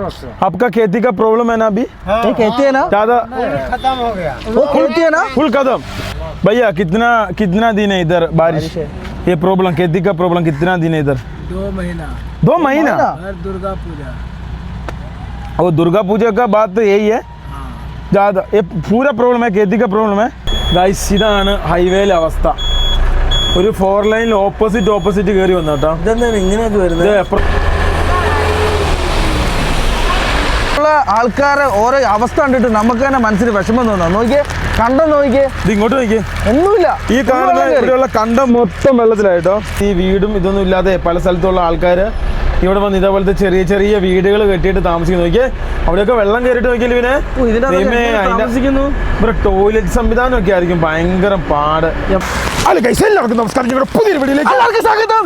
आपका खेती का प्रॉब्लम है ना अभी? ये खेती है ना, ज्यादा खत्म हो गया। वो खेती है ना। फुल खत्म। भैया कितना दिन है इधर बारिश? ये प्रॉब्लम खेती का प्रॉब्लम कितना दिन है इधर? 2 महीना। 2 महीना? हर दुर्गा पूजा। वो दुर्गा पूजा का बात तो यही है ज़्यादा। ये पूरा प्रॉब्लम है, खेती का प्रॉब्लम है ഗൈസ്. ഇതാണ് ഹൈവേയിലെ അവസ്ഥ. ഒരു 4 ലൈനിൽ ഓപ്പോസിറ്റ് കയറി വന്നു കേട്ടോ. ഇതെന്താണ് ഇങ്ങനെയൊക്കെ വരുന്നത്? ആൾക്കാരെ ഓരോ അവസ്ഥ കണ്ടിട്ട് നമുക്ക് തന്നെ മനസ്സിന് വിഷമം തോന്നാം. നോക്കിയേ, കണ്ടം നോക്കിയേ, ഇത് ഇങ്ങോട്ട് നോക്കിയേ, ഒന്നുമില്ല. ഈ കാണുന്ന ഇവിടെയുള്ള കണ്ടം മൊത്തം വെള്ളത്തിലായിട്ടോ. ഈ വീടും ഇതൊന്നും ഇല്ലാതെ പല സ്ഥലത്തുള്ള ആൾക്കാർ ഇവിടെ വന്ന് ഇതേപോലത്തെ ചെറിയ വീടുകൾ കെട്ടിയിട്ട് താമസിക്കുന്നു. നോക്കിയേ, അവിടെയൊക്കെ വെള്ളം കയറിയിട്ട് നോക്കിയാൽ ഇവിടെ ടോയ്ലറ്റ് സംവിധാനം ഒക്കെ ആയിരിക്കും ഭയങ്കര പാട്. എല്ലാവർക്കും നമസ്കാരം, ഞങ്ങളുടെ പുതിയൊരു വീഡിയോയിലേക്ക് സ്വാഗതം.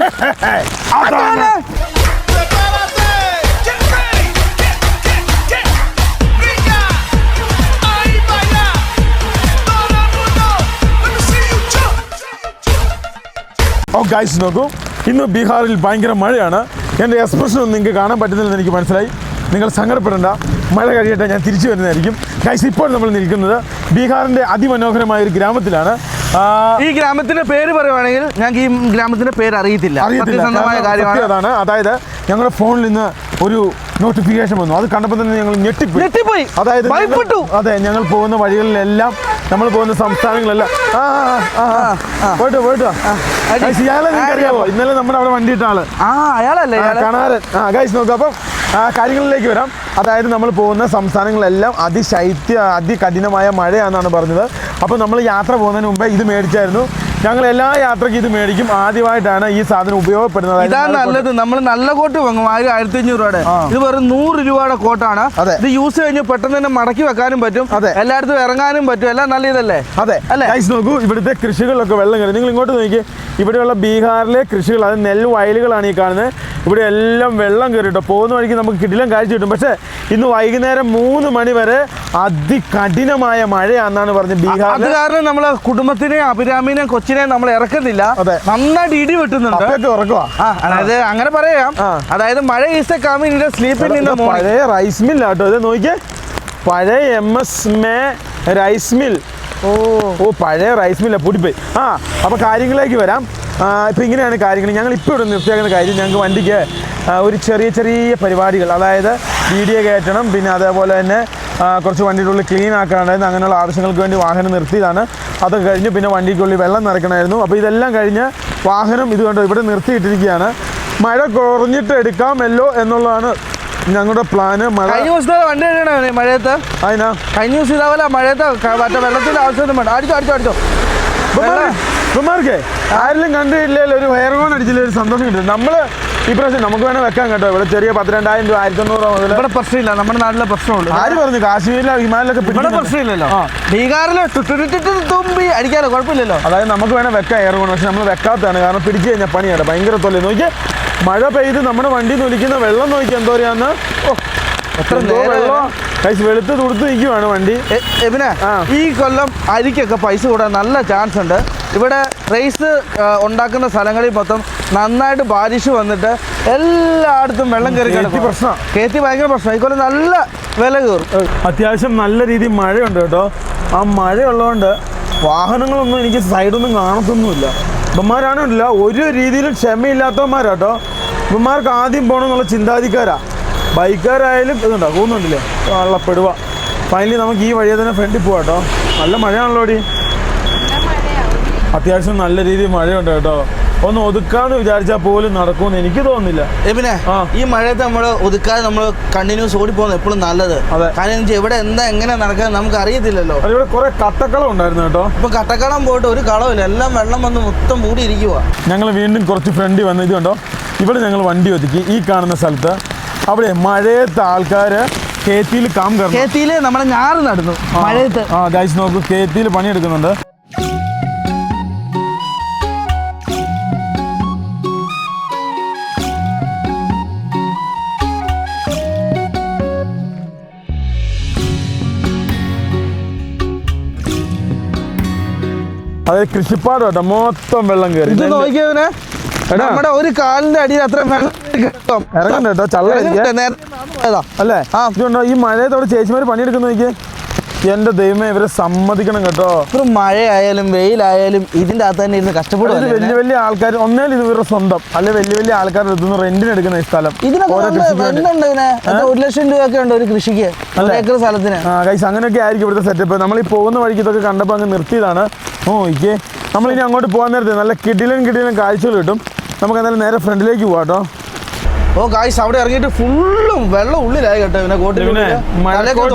ഗൈസ് നോക്കൂ, ഇന്ന് ബീഹാറിൽ ഭയങ്കര മഴയാണ്. എൻ്റെ എക്സ്പ്രഷൻ ഒന്നും നിങ്ങൾക്ക് കാണാൻ പറ്റുന്നില്ലെന്ന് എനിക്ക് മനസ്സിലായി. നിങ്ങൾ സങ്കടപ്പെടേണ്ട, മഴ കഴിയട്ടെ, ഞാൻ തിരിച്ചു വരുന്നതായിരിക്കും. ഗൈസ്, ഇപ്പോൾ നമ്മൾ നിൽക്കുന്നത് ബീഹാറിൻ്റെ അതിമനോഹരമായ ഒരു ഗ്രാമത്തിലാണ്. ഈ ഗ്രാമത്തിന്റെ പേര് പറയുവാണെങ്കിൽ ഞങ്ങൾക്ക് ഈ ഗ്രാമത്തിന്റെ പേര് അറിയത്തില്ല. അതാണ്, അതായത് ഞങ്ങളുടെ ഫോണിൽ നിന്ന് ഒരു നോട്ടിഫിക്കേഷൻ വന്നു. അത് കണ്ടപ്പോൾ തന്നെ ഞങ്ങൾ ഞെട്ടിപ്പോയി. അതായത് അതെ, ഞങ്ങൾ പോകുന്ന വഴികളിലെല്ലാം, നമ്മൾ പോകുന്ന സംസ്ഥാനങ്ങളെല്ലാം പോയിട്ടോ ഇയാളെ നിങ്ങൾക്കറിയാവോ? ഇന്നലെ നമ്മുടെ അവിടെ വണ്ടി ഇട്ട ആള് അയാളല്ലേ കാണാരൻ. ഗൈസ് നോക്കുക, അപ്പം കാര്യങ്ങളിലേക്ക് വരാം. അതായത് നമ്മൾ പോകുന്ന സംസ്ഥാനങ്ങളെല്ലാം അതികഠിനമായ മഴയാണെന്നാണ് പറഞ്ഞത്. അപ്പോൾ നമ്മൾ യാത്ര പോകുന്നതിന് മുമ്പേ ഇത് മേടിച്ചായിരുന്നു. ഞങ്ങൾ എല്ലാ യാത്രയ്ക്കും ഇത് മേടിക്കും. ആദ്യമായിട്ടാണ് ഈ സാധനം ഉപയോഗപ്പെടുന്നത്. ഇതാണ് നല്ലത്. നമ്മൾ നല്ല കോട്ട് വാങ്ങും 1500 രൂപയുടെ. ഇത് വെറും 100 രൂപയുടെ കോട്ടാണ്. ഇത് യൂസ് കഴിഞ്ഞ് പെട്ടെന്ന് തന്നെ മടക്കി വെക്കാനും പറ്റും, എല്ലായിടത്തും ഇറങ്ങാനും പറ്റും. എല്ലാം നല്ല ഇതല്ലേ? അതെ അല്ലേ? നോക്കൂ, ഇവിടുത്തെ കൃഷികളിലൊക്കെ വെള്ളം കയറി. നിങ്ങൾ ഇങ്ങോട്ട് നോക്കി, ഇവിടെയുള്ള ബീഹാറിലെ കൃഷികൾ, അത് നെൽവയലുകളാണ് ഈ കാണുന്നത്. ഇവിടെ എല്ലാം വെള്ളം കയറിട്ടോ. പോകുന്ന വഴിക്ക് നമുക്ക് കിടിലം കാഴ്ച കിട്ടും. പക്ഷേ ഇന്ന് വൈകുന്നേരം 3 മണി വരെ അതികഠിനമായ മഴയാണെന്നാണ് പറഞ്ഞത് ബീഹാർ. അത് കാരണം നമ്മളെ കുടുംബത്തിനെയും അഭിരാമിനെയും കൊച്ചിനെയും നമ്മൾ ഇറക്കുന്നില്ല. നന്നായിട്ട് ഇടി വെട്ടുന്നുണ്ട്. അതായത് അങ്ങനെ പറയാം. അതായത് മഴ is coming sleeping in the morning. പഴയ റൈസ് മിൽ ആട്ടോ ഇത്. നോക്കിയേ, പഴയ MS റൈസ് മിൽ. ഓ പഴയ റൈസ് മില്ല, പൊടിപ്പോയി. അപ്പോൾ കാര്യങ്ങളിലേക്ക് വരാം. ഇപ്പം ഇങ്ങനെയാണ് കാര്യങ്ങൾ. ഞങ്ങൾ ഇപ്പോൾ ഇവിടെ നിർത്തിയാക്കുന്ന കാര്യം, ഞങ്ങൾക്ക് വണ്ടിക്ക് ഒരു ചെറിയ പരിപാടികൾ, അതായത് വീഡിയോ കയറ്റണം, പിന്നെ അതേപോലെ തന്നെ കുറച്ച് വണ്ടിയുടെ ഉള്ളിൽ ക്ലീൻ ആക്കാനായിരുന്നു. അങ്ങനെയുള്ള ആവശ്യങ്ങൾക്ക് വേണ്ടി വാഹനം നിർത്തിയതാണ്. അതൊക്കെ കഴിഞ്ഞ് പിന്നെ വണ്ടിക്കുള്ളിൽ വെള്ളം നിറയ്ക്കണമായിരുന്നു. അപ്പോൾ ഇതെല്ലാം കഴിഞ്ഞ് വാഹനം ഇത് കണ്ടോ ഇവിടെ നിർത്തിയിട്ടിരിക്കുകയാണ്. മഴ കുറഞ്ഞിട്ട് എടുക്കാമല്ലോ എന്നുള്ളതാണ് ഞങ്ങളുടെ പ്ലാന്. കഴിഞ്ഞ ദിവസത്തെ വണ്ടി കഴിയണേ മഴയത്ത്. അതിനാ കഴിഞ്ഞ ദിവസം ഇതാവല്ല മഴയത്ത് മറ്റേ വെള്ളത്തിൻ്റെ ആവശ്യമൊന്നും വേണ്ട. അടിച്ചോ കുമാർക്കേ ആരെങ്കിലും കണ്ടില്ലല്ലോ, ഒരു ഹെയർ കോൺ അടിച്ചില്ല, ഒരു സന്തോഷം കിട്ടും. നമ്മൾ ഈ പ്രാവശ്യം നമുക്ക് വേണേൽ വെക്കാൻ കേട്ടോ. ഇവിടെ ചെറിയ 12,000 രൂപ 1,900 രൂപ മുതൽ. ഇവിടെ പ്രശ്നമില്ല, നമ്മുടെ നാട്ടിലെ പ്രശ്നമുണ്ട്. ആര് പറഞ്ഞു? കാശ്മീരിലോ ഹിമാലയൊക്കെ ഇവിടെ പ്രശ്നമില്ലല്ലോ. ബീഹാറിൽ തുമ്പി അടിക്കാനോ കുഴപ്പമില്ലല്ലോ. അതായത് നമുക്ക് വേണേൽ വെക്കാം ഹെയർ കോൺ. പക്ഷെ നമ്മൾ വെക്കാത്തതാണ്, കാരണം പിടിച്ചു കഴിഞ്ഞാൽ പണിയാണ്, ഭയങ്കര തൊല്ലേ. നോക്കിയാൽ മഴ പെയ്ത് നമ്മുടെ വണ്ടി നൊലിക്കുന്ന വെള്ളം നോക്കി എന്തോ പറയാന്ന്. എത്ര വെള്ളം വെളുത്ത് തുടുത്ത് നിൽക്കുവാണ് വണ്ടി. പിന്നെ ഈ കൊല്ലം അരിക്കൊക്കെ പൈസ കൂടാൻ നല്ല ചാൻസ് ഉണ്ട്. ഇവിടെ റൈസ് ഉണ്ടാക്കുന്ന സ്ഥലങ്ങളിൽ മൊത്തം നന്നായിട്ട് ബാരിഷ് വന്നിട്ട് എല്ലായിടത്തും വെള്ളം കയറി പ്രശ്നം. കയറ്റി ഭയങ്കര പ്രശ്നം. ഈ കൊല്ലം നല്ല വില കയറും. അത്യാവശ്യം നല്ല രീതിയിൽ മഴയുണ്ട് കേട്ടോ. ആ മഴയുള്ളതുകൊണ്ട് വാഹനങ്ങളൊന്നും എനിക്ക് സൈഡൊന്നും കാണത്തൊന്നുമില്ല. ഇവന്മാരാണില്ല ഒരു രീതിയിലും ക്ഷമയില്ലാത്തവന്മാരാട്ടോ. ഇവന്മാർക്ക് ആദ്യം പോകണമെന്നുള്ള ചിന്താധിക്കാരാ. ബൈക്കാരായാലും ഇതുണ്ടോ പോകുന്നുണ്ടല്ലേ, വെള്ളപ്പെടുക. ഫൈനലി നമുക്ക് ഈ വഴിയെ തന്നെ ഫ്രണ്ടിൽ പോവാം കേട്ടോ. നല്ല മഴയാണല്ലോ അടി. അത്യാവശ്യം നല്ല രീതിയിൽ മഴയുണ്ട് കേട്ടോ. ഒന്ന് ഒതുക്കാന്ന് വിചാരിച്ചാൽ പോലും നടക്കുമെന്ന് എനിക്ക് തോന്നുന്നില്ല. പിന്നെ ഈ മഴയത്ത് നമ്മൾ ഒതുക്കാതെ നമ്മൾ കണ്ടിന്യൂസ് ഓടിപ്പോകുന്നത് എപ്പോഴും നല്ലത്. കാരണം ഇവിടെ എങ്ങനെ നടക്കാൻ നമുക്ക് അറിയത്തില്ലല്ലോ. ഇവിടെ കുറെ കട്ടക്കളം ഉണ്ടായിരുന്നു കേട്ടോ. ഇപ്പൊ കട്ടക്കളം പോയിട്ട് ഒരു കളവില്ല, എല്ലാം വെള്ളം വന്ന് മൊത്തം മൂടിയിരിക്കുക. ഞങ്ങൾ വീണ്ടും കുറച്ച് ഫ്രണ്ടിൽ വന്ന് ഇത് കണ്ടോ, ഇവിടെ ഞങ്ങൾ വണ്ടി ഒതുക്കി. ഈ കാണുന്ന സ്ഥലത്ത് അവിടെ മഴയത്ത് ആൾക്കാർ കേത്തിയിൽ കേത്തിയിൽ നമ്മളെ ഞാറ് നടന്നു മഴയത്ത്. ഗൈസ് നോക്കൂ, കേത്തിയിൽ പണിയെടുക്കുന്നുണ്ട്. അതായത് കൃഷിപ്പാടം കേട്ടോ, മൊത്തം വെള്ളം കയറി. ഇത് നോക്കിയവനെ നമ്മുടെ ഒരു കാലിന്റെ അടിയിൽ അത്ര വെള്ളം ഇറങ്ങണ്ട കേട്ടോ, ചള്ള ഏതാ അല്ലേ ആ. ഇതുണ്ടോ ഈ മഴയത്തോടെ ചേച്ചിമാർ പണിയെടുക്കുന്ന നോക്കിയേ. എൻ്റെ ദൈവമേ, ഇവരെ സമ്മതിക്കണം കേട്ടോ. ഇത്ര മഴയായാലും വെയിലായാലും ഇതിൻ്റെ അകത്ത് തന്നെ ഇരുന്ന് ഇത് കഷ്ടപ്പെടും. വലിയ വലിയ ആൾക്കാർ ഒന്നേൽ ഇത് ഇവരുടെ സ്വന്തം, അല്ലെ വലിയ വലിയ ആൾക്കാരുടെ അടുത്തുനിന്ന് റെന്റിന് എടുക്കുന്ന ഈ സ്ഥലം. ഇതിനൊക്കെ ഓരോ കൃഷിക്ക് വേണ്ടി. എന്തുണ്ട് ഇതിന് 1,00,000 രൂപയൊക്കെ ഉണ്ട് ഒരു കൃഷിക്ക്, ഏക്കർ സ്ഥലത്തിന്. ഗൈസ് അങ്ങനെയൊക്കെ ആയിരിക്കും ഇവിടുത്തെ സെറ്റപ്പ്. നമ്മൾ ഈ പോകുന്ന വഴിക്ക് ഇതൊക്കെ കണ്ടപ്പോൾ അങ്ങ് നിർത്തിയതാണ്. ഓക്കെ, നമ്മളിനി അങ്ങോട്ട് പോകാൻ നേരത്തെ നല്ല കിടിലൻ കാഴ്ചകൾ കിട്ടും. നമുക്ക് എന്തായാലും നേരെ ഫ്രണ്ടിലേക്ക് പോകാം കേട്ടോ. ഓ ഗായ്സ്, അവിടെ ഇറങ്ങിയിട്ട് ഫുള്ളും വെള്ളം ഉള്ളിലായി കേട്ടോ. പിന്നെ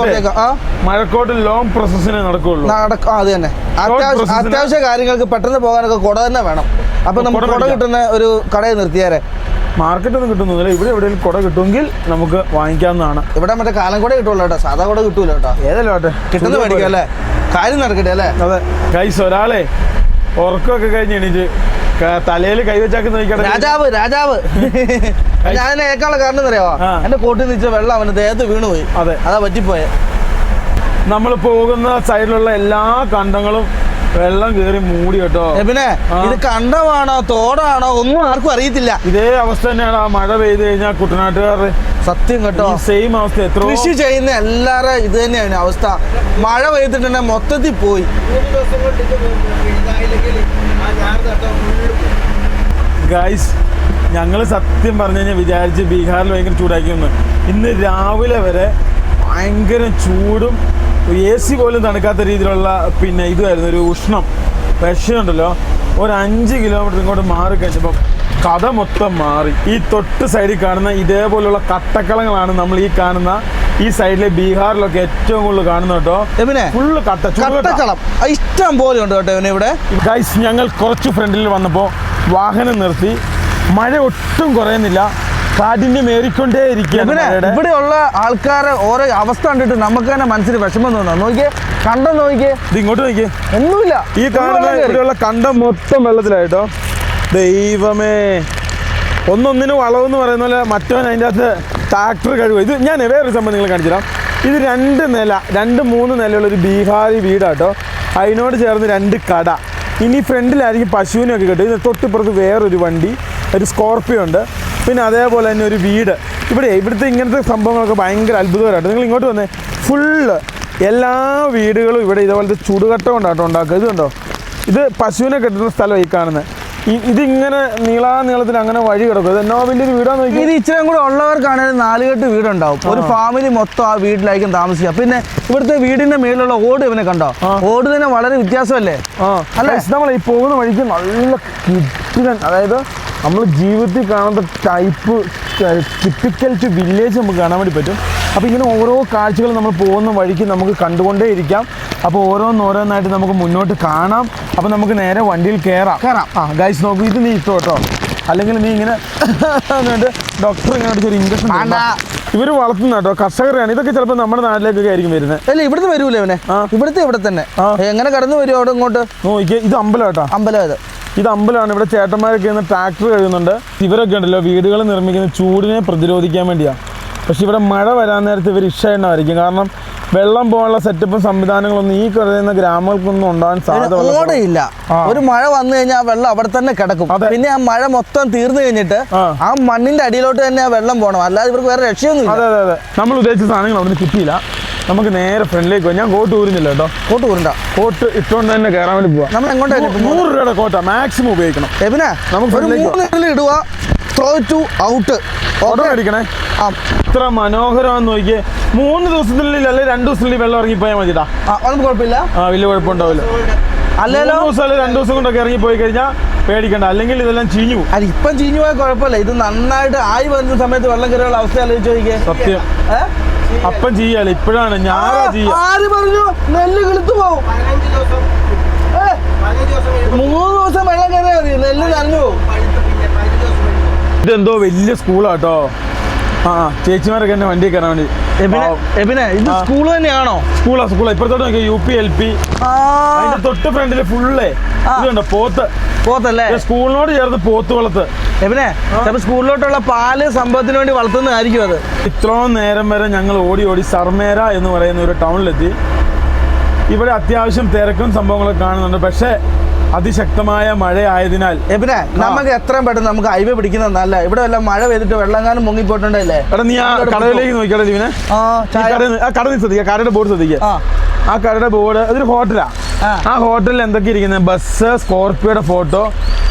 മഴക്കോട്ട് ലോങ് പ്രോസസ്സിനെ നടക്കുള്ളൂ. അത് തന്നെ അത്യാവശ്യ കാര്യങ്ങൾക്ക് പെട്ടെന്ന് പോകാനൊക്കെ കുട തന്നെ വേണം. അപ്പൊ നമുക്ക് കുട കിട്ടുന്ന ഒരു കടയിൽ നിർത്തിയാരെ. മാർക്കറ്റ് ഒന്നും കിട്ടുന്നില്ല, ഇവിടെ എവിടെയെങ്കിലും കുട കിട്ടുമെങ്കിൽ നമുക്ക് വാങ്ങിക്കാവുന്നതാണ്. ഇവിടെ മറ്റേ കാലം കൂടെ കിട്ടുള്ളൂ കേട്ടോ, സാധാ കൂടെ കിട്ടൂല കേട്ടോ. ഏതല്ലോ ആട്ടെ, കിട്ടുന്ന മേടിക്കാം അല്ലേ, കാര്യം നടക്കട്ടെ അല്ലേ. അതെ ഗൈസ്, ഒരാളെ ഉറക്കമൊക്കെ കഴിഞ്ഞ് എണീറ്റ് തലയിൽ കൈവച്ചാക്കി നോക്കിക്കട്ടെ. രാജാവ് ഞാൻ ഏക്കാനുള്ള കാരണം അറിയാവോ, എന്റെ കോട്ടിൽ നിച്ച വെള്ളം അവന് ദേഹത്ത് വീണുപോയി. അതെ, അതാ പറ്റിപ്പോയെ. നമ്മൾ പോകുന്ന സൈഡിലുള്ള എല്ലാ കണ്ടങ്ങളും വെള്ളം കയറി മൂടി കേട്ടോ. പിന്നെ ഇത് കണ്ടമാണോ തോടാണോ ഒന്നും ആർക്കും അറിയത്തില്ല. ഇതേ അവസ്ഥ തന്നെയാണ് ആ മഴ പെയ്ത് കഴിഞ്ഞാൽ കുട്ടനാട്ടുകാരുടെ സത്യം കേട്ടോ. സെയിം അവസ്ഥ. എത്ര കൃഷി ചെയ്യുന്ന എല്ലാവരും ഇത് തന്നെയാണ് അവസ്ഥ. മഴ പെയ്തിട്ടുണ്ടെ മൊത്തത്തിൽ പോയി. ഗൈസ്, ഞങ്ങൾ സത്യം പറഞ്ഞു കഴിഞ്ഞാൽ വിചാരിച്ച് ബീഹാറിൽ ഭയങ്കര ചൂടാക്കിയെന്ന്. ഇന്ന് രാവിലെ വരെ ഭയങ്കര ചൂടും AC പോലും തണുക്കാത്ത രീതിയിലുള്ള പിന്നെ ഇതുമായിരുന്നു, ഒരു ഉഷ്ണം. പക്ഷേ ഉണ്ടല്ലോ, ഒരു 5 കിലോമീറ്റർ ഇങ്ങോട്ട് മാറി കഴിഞ്ഞപ്പം കഥ മൊത്തം മാറി. ഈ തൊട്ട് സൈഡിൽ കാണുന്ന ഇതേപോലുള്ള കട്ടക്കളങ്ങളാണ് നമ്മൾ ഈ കാണുന്ന ഈ സൈഡിലെ ബീഹാറിലൊക്കെ ഏറ്റവും കൂടുതൽ കാണുന്ന കേട്ടോ. ഫുള്ള് കട്ടക്കളം ഇഷ്ടം പോലെ ഉണ്ട് കേട്ടോ ഇവിടെ. ഗൈസ്, ഞങ്ങൾ കുറച്ച് ഫ്രണ്ടിൽ വന്നപ്പോൾ വാഹനം നിർത്തി. മഴ ഒട്ടും കുറയുന്നില്ല, കാഠിന്യമേറിക്കൊണ്ടേ ഇരിക്കുകയാണ്. ഇവിടെയുള്ള ആൾക്കാരെ ഓരോ അവസ്ഥ കണ്ടിട്ട് നമുക്ക് തന്നെ മനസ്സിന് വിഷമം തോന്നാം. നോക്കിയേ, കണ്ടം നോക്കിയേ, ഇത് ഇങ്ങോട്ട് നോക്കിയേ, ഒന്നുമില്ല. ഈ കാണുന്ന ഇവിടെയുള്ള കണ്ടം മൊത്തം വെള്ളത്തിലായിട്ടോ. ദൈവമേ, ഒന്നൊന്നിനും വളവെന്ന് പറയുന്ന പോലെ മറ്റവൻ അതിൻ്റെ അകത്ത് ട്രാക്ടർ കഴിവ്. ഇത് ഞാൻ വേറൊരു സംഭവം നിങ്ങൾ കാണിച്ചു തരാം. ഇത് 2-3 നിലയുള്ളൊരു ബീഹാരി വീടാട്ടോ. അതിനോട് ചേർന്ന് 2 കട. ഇനി ഫ്രണ്ടിലായിരിക്കും പശുവിനൊക്കെ കിട്ടും. ഇത് തൊട്ടിപ്പുറത്ത് വേറൊരു വണ്ടി, ഒരു സ്കോർപ്പിയോ ഉണ്ട്. പിന്നെ അതേപോലെ തന്നെ ഒരു വീട്. ഇവിടുത്തെ ഇങ്ങനത്തെ സംഭവങ്ങളൊക്കെ ഭയങ്കര അത്ഭുതകരമായിട്ട്. നിങ്ങൾ ഇങ്ങോട്ട് വന്നേ, ഫുള്ള് എല്ലാ വീടുകളും ഇവിടെ ഇതേപോലത്തെ ചുടുകട്ട കൊണ്ടാട്ടോ ഉണ്ടാക്കുക. ഇതുണ്ടോ, ഇത് പശുവിനെ കെട്ടുന്ന സ്ഥലം ഈ കാണുന്നത്. ഇതിങ്ങനെ നീളത്തിൽ അങ്ങനെ വഴി കിടക്കും. ഇത് എന്നോ വലിയൊരു വീടാന്ന് നോക്കി. ഇത് ഇച്ചിരി കൂടെ ഉള്ളവർക്കാണെങ്കിൽ 4 കെട്ട് വീടുണ്ടാവും. ഒരു ഫാമിലി മൊത്തം ആ വീട്ടിലായിരിക്കും താമസിക്കുക. പിന്നെ ഇവിടുത്തെ വീടിന്റെ മേലുള്ള ഓട് ഇവനെ കണ്ടോ, ഓട് തന്നെ വളരെ വ്യത്യാസമല്ലേ. അല്ലെ, നമ്മൾ ഈ പോകുന്ന വഴിക്ക് നല്ല കിട്ടില്ല, അതായത് നമ്മൾ ജീവിതത്തിൽ കാണുന്ന ടൈപ്പ് ടിപ്പിക്കൽ ടു വില്ലേജ് നമുക്ക് കാണാൻ വേണ്ടി പറ്റും. അപ്പോൾ ഇങ്ങനെ ഓരോ കാഴ്ചകൾ നമ്മൾ പോകുന്ന വഴിക്ക് നമുക്ക് കണ്ടുകൊണ്ടേ ഇരിക്കാം. അപ്പോൾ ഓരോന്നായിട്ട് നമുക്ക് മുന്നോട്ട് കാണാം. അപ്പോൾ നമുക്ക് നേരെ വണ്ടിയിൽ കയറാം. ഗൈസ് നോക്കൂ, ഇത് നീ ഇട്ടോ കേട്ടോ, അല്ലെങ്കിൽ നീ ഇങ്ങനെ ഡോക്ടർ ഇങ്ങനെ ഒരു ഇഞ്ചക്ഷൻ. ഇവർ വളർത്തുന്ന കേട്ടോ, കർഷകരാണ്. ഇതൊക്കെ ചിലപ്പോൾ നമ്മുടെ നാട്ടിലേക്കൊക്കെ ആയിരിക്കും വരുന്നത്. അല്ല, ഇവിടുന്ന് വരൂലേ അവനെ? ഇവിടെ തന്നെ എങ്ങനെ കടന്നു വരും അവിടെ ഇങ്ങോട്ട്? നോക്കിയേ, ഇത് അമ്പലം കേട്ടോ. ഇത് അമ്പലമാണ്. ഇവിടെ ചേട്ടന്മാരൊക്കെ ഇന്ന് ട്രാക്ടർ കഴിയുന്നുണ്ട്. ഇവരൊക്കെ ഉണ്ടല്ലോ വീടുകൾ നിർമ്മിക്കുന്ന ചൂടിനെ പ്രതിരോധിക്കാൻ വേണ്ടിയാണ്. പക്ഷെ ഇവിടെ മഴ വരാൻ നേരത്ത് ഇവർ ഇഷ്ടമായിരിക്കും. കാരണം വെള്ളം പോകാനുള്ള സെറ്റപ്പും സംവിധാനങ്ങളൊന്നും ഈ പറയുന്ന ഗ്രാമങ്ങൾക്കൊന്നും ഉണ്ടാകാൻ സാധ്യതയില്ല. ഒരു മഴ വന്നു കഴിഞ്ഞാൽ വെള്ളം അവിടെ തന്നെ കിടക്കും. പിന്നെ ആ മഴ മൊത്തം തീർന്നു കഴിഞ്ഞിട്ട് ആ മണ്ണിന്റെ അടിയിലോട്ട് തന്നെ ആ വെള്ളം പോകണം, അല്ലാതെ ഇവർക്ക് വേറെ രക്ഷയൊന്നും. അതെ, നമ്മൾ ഉദ്ദേശിച്ച സാധനങ്ങൾ അവിടെ നിന്ന് കിട്ടിയില്ല. നമുക്ക് നേരെ ഫ്രണ്ടിലേക്ക് പോകാം. ഞാൻ കോട്ട് ഊരുന്നില്ല കേട്ടോ. കോട്ട് ഇട്ടുകൊണ്ട് തന്നെ കയറാൻ വേണ്ടി പോവാം. നമ്മൾ എങ്ങോട്ടാണ്? 100 രൂപയുടെ കോട്ട മാക്സിമം ഉപയോഗിക്കണം. നമുക്ക് ഇടുക, ത്രോ ടു ഔട്ട് ഓർഡർ അടിക്കണേ. ഇത്ര മനോഹരമാണെന്ന് നോക്കിയേ. 3 ദിവസത്തിനുള്ളിൽ അല്ലെ 2 ദിവസത്തിനുള്ളിൽ വെള്ളം ഇറങ്ങിപ്പോയാൽ മതിട്ടാ. അതൊന്നും കുഴപ്പമില്ല. വലിയ കുഴപ്പമുണ്ടാവില്ല. 2 ദിവസം അല്ലെ 2 ദിവസം കൊണ്ടൊക്കെ ഇറങ്ങിപ്പോയി കഴിഞ്ഞാൽ പേടിക്കണ്ട, അല്ലെങ്കിൽ ഇതെല്ലാം ചീഞ്ഞു പോകും. അത് ഇപ്പം ചീഞ്ഞു പോയാൽ കുഴപ്പമില്ല. ഇത് നന്നായിട്ട് ആയി വരുന്ന സമയത്ത് വെള്ളം കയറിയുള്ള അവസ്ഥ ആലോചിച്ച് നോക്കിയേ. സത്യം, അപ്പം ചെയ്യാലോ. ഇപ്പോഴാണ് ഞാനാ ചെയ്യാ. ആര് പറഞ്ഞു നെല്ല് കിളുത്തു പോകും? 3 ദിവസം വെള്ളം കയറിയാൽ മതി, നെല്ല് നനഞ്ഞു പോകും. ഇതെന്തോ വലിയ സ്കൂളാട്ടോ. ചേച്ചിമാരൊക്കെ എന്നെ വണ്ടി കയറാൻ വേണ്ടി. ഇത് സ്കൂൾ തന്നെയാണോ? സ്കൂളാ. ഇപ്പുറത്തോട്ട് നോക്കിയാൽ UP LP. അതിന്റെ തൊട്ട് ഫ്രണ്ടില് ഫുള്ളേ ഇതുണ്ടോ, പോത്തല്ലേ. സ്കൂളിനോട് ചേർന്ന് പോത്ത് വളർത്ത്. സ്കൂളിലോട്ടുള്ള പാല് സംഭവത്തിന് വേണ്ടി വളർത്തുന്നതായിരിക്കും അത്. ഇത്രയും നേരം വരെ ഞങ്ങൾ ഓടി സർമേര എന്ന് പറയുന്ന ഒരു ടൗണിലെത്തി. ഇവിടെ അത്യാവശ്യം തിരക്കും സംഭവങ്ങളൊക്കെ കാണുന്നുണ്ട്. പക്ഷേ അതിശക്തമായ മഴയായതിനാൽ പിന്നെ നമുക്ക് എത്രയും പെട്ടെന്ന് നമുക്ക് ഹൈവേ പിടിക്കുന്നത് നല്ല. ഇവിടെ എല്ലാം മഴ പെയ്തിട്ട് വെള്ളങ്ങാനും മുങ്ങിപ്പോയിട്ടുണ്ടല്ലേ. എടാ നീ ആ കടയിലേക്ക് നോക്കിയാടാ ജീവനെ. കട നീ ശ്രദ്ധിക്കുക, കടയുടെ ബോർഡ് ശ്രദ്ധിക്കുക. ആ കടയുടെ ബോർഡ് അതൊരു ഹോട്ടലാ. ആ ഹോട്ടലിൽ എന്തൊക്കെ ഇരിക്കുന്നത്? ബസ്, സ്കോർപ്പിയോയുടെ ഫോട്ടോ,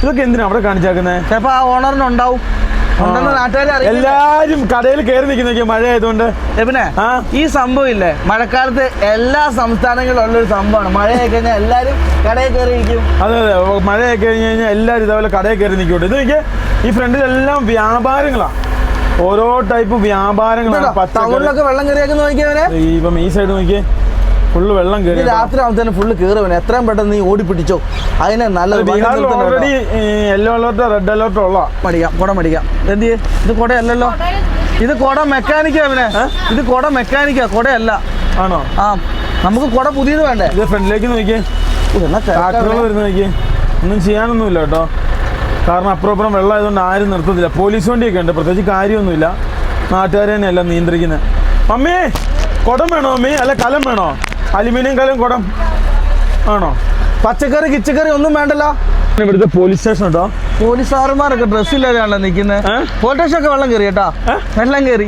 ഇതൊക്കെ എന്തിനാ അവിടെ കാണിച്ചേക്കുന്നത്? ചിലപ്പോ ആ ഓണറിനുണ്ടാവും. എല്ലാരും കടയിൽ കയറി നിൽക്കുന്ന മഴ ആയതുകൊണ്ട്. പിന്നെ ഈ സംഭവം ഇല്ലേ, മഴക്കാലത്ത് എല്ലാ സംസ്ഥാനങ്ങളിലും ഉള്ളൊരു സംഭവമാണ്. മഴയായി കഴിഞ്ഞാൽ എല്ലാരും കടയിൽ കയറി നിൽക്കും. അതെ അതെ, മഴയൊക്കെ കഴിഞ്ഞ് കഴിഞ്ഞാൽ എല്ലാവരും ഇതേപോലെ കടയിൽ കയറി നിൽക്കും. ഇത് നോക്കിയാൽ ഈ ഫ്രണ്ടിലെല്ലാം വ്യാപാരങ്ങളാണ്, ഓരോ ടൈപ്പ് വ്യാപാരങ്ങളാണ്. ടൗണിലൊക്കെ വെള്ളം കയറിയൊക്കെ നോക്കിയവനെ. ഇപ്പം ഈ സൈഡ് നോക്കിയേ, ഫുള്ള് വെള്ളം കയറി. രാത്രി ആവുമ്പത്തേനും ഫുള്ള് കയറുവനെ. എത്രയും പെട്ടെന്ന് നീ ഓടിപ്പിടിച്ചോ. അതിനെ നല്ലത്. Already yellow alert, red alert ഉള്ള മടിക്കാം, കുട മടിക്കാം. എന്ത് ചെയ്യേ? ഇത് കുടയല്ലല്ലോ, ഇത് കുട മെക്കാനിക്കാ. അവനെ ഇത് കുട മെക്കാനിക്കാ, കുടയല്ല. ആണോ? ആ, നമുക്ക് കുട പുതിയത് വേണ്ടേ? ഇത് ഫ്രണ്ടിലേക്ക് നോക്കിയേ, ട്രാക്ടറുകൾ വരുന്ന നോക്കിയേ. ഒന്നും ചെയ്യാനൊന്നുമില്ല കേട്ടോ, കാരണം അപ്പുറം വെള്ളം ആയതുകൊണ്ട് ആരും നിർത്തത്തില്ല. പോലീസ് വണ്ടിയൊക്കെ ഉണ്ട്, പ്രത്യേകിച്ച് കാര്യമൊന്നുമില്ല. നാട്ടുകാരെ തന്നെ എല്ലാം നിയന്ത്രിക്കുന്നത്. മമ്മി കുടം വേണോ മമ്മി? അല്ല കലം വേണോ? അലുമിനിയം കലം കുടം ആണോ? പച്ചക്കറി കിച്ചക്കറി ഒന്നും വേണ്ടല്ലോ. ഇവിടുത്തെ പോലീസ് സ്റ്റേഷൻ കേട്ടോ. പോലീസ് സാറുമാരൊക്കെ ഡ്രസ്സില്ലാതെയാണല്ലോ നിൽക്കുന്നത്. പോലീസ് സ്റ്റേഷനൊക്കെ വെള്ളം കയറി കേട്ടോ, വെള്ളം കയറി.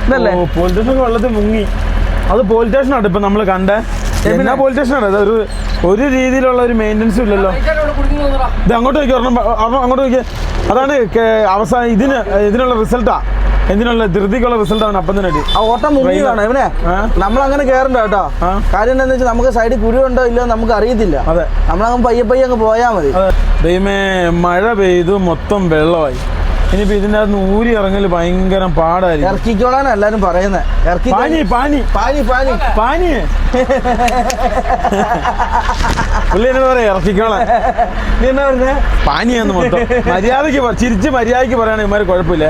ഇതല്ലേ പോലീസ് സ്റ്റേഷൻ വെള്ളത്തിൽ മുങ്ങി. അത് പോലീസ് സ്റ്റേഷനാണ് ഇപ്പൊ നമ്മൾ കണ്ടേ. എന്നാ പോലീസ് സ്റ്റേഷനാണ് അത്? ഒരു രീതിയിലുള്ള ഒരു മെയിൻ്റനൻസും ഇല്ലല്ലോ. ഇത് അങ്ങോട്ട് നോക്കി, അങ്ങോട്ട് നോക്കിയേ. അതാണ് അവസാനം ഇതിനുള്ള റിസൾട്ടാ, എന്തിനുള്ള ധൃതിക്കുള്ള റിസൾട്ടാണ്. അപ്പം തന്നെ ആ ഓട്ടം മുങ്ങിയതാണ് ഇവനെ. നമ്മളങ്ങനെ കയറണ്ട കേട്ടോ. കാര്യം എന്താണെന്ന് വെച്ചാൽ നമുക്ക് സൈഡിൽ കുരുണ്ടോ ഇല്ലയോ നമുക്ക് അറിയത്തില്ല. അതെ, നമ്മളങ്ങ് പയ്യെ അങ്ങ് പോയാൽ മതി. ദൈവമേ, മഴ പെയ്തു മൊത്തം വെള്ളമായി. ഇനിയിപ്പോ ഇതിൻ്റെ അകത്ത് ഊരി ഇറങ്ങൽ ഭയങ്കര പാടായിരിക്കും. ഇറക്കിക്കോളാണ് എല്ലാരും പറയുന്നത്. ഇറക്കി പാനി പാനി പാനി പാനി പാനി പുള്ളി എന്നോട് പറയാ ഇറക്കിക്കോളാൻ. നീ എന്നാ പറഞ്ഞേ? പാനിയാന്ന് മൊത്തം. മര്യാദയ്ക്ക് ചിരിച്ച് മര്യാദയ്ക്ക് പറയുകയാണെങ്കിൽ ഇമാര് കുഴപ്പമില്ല.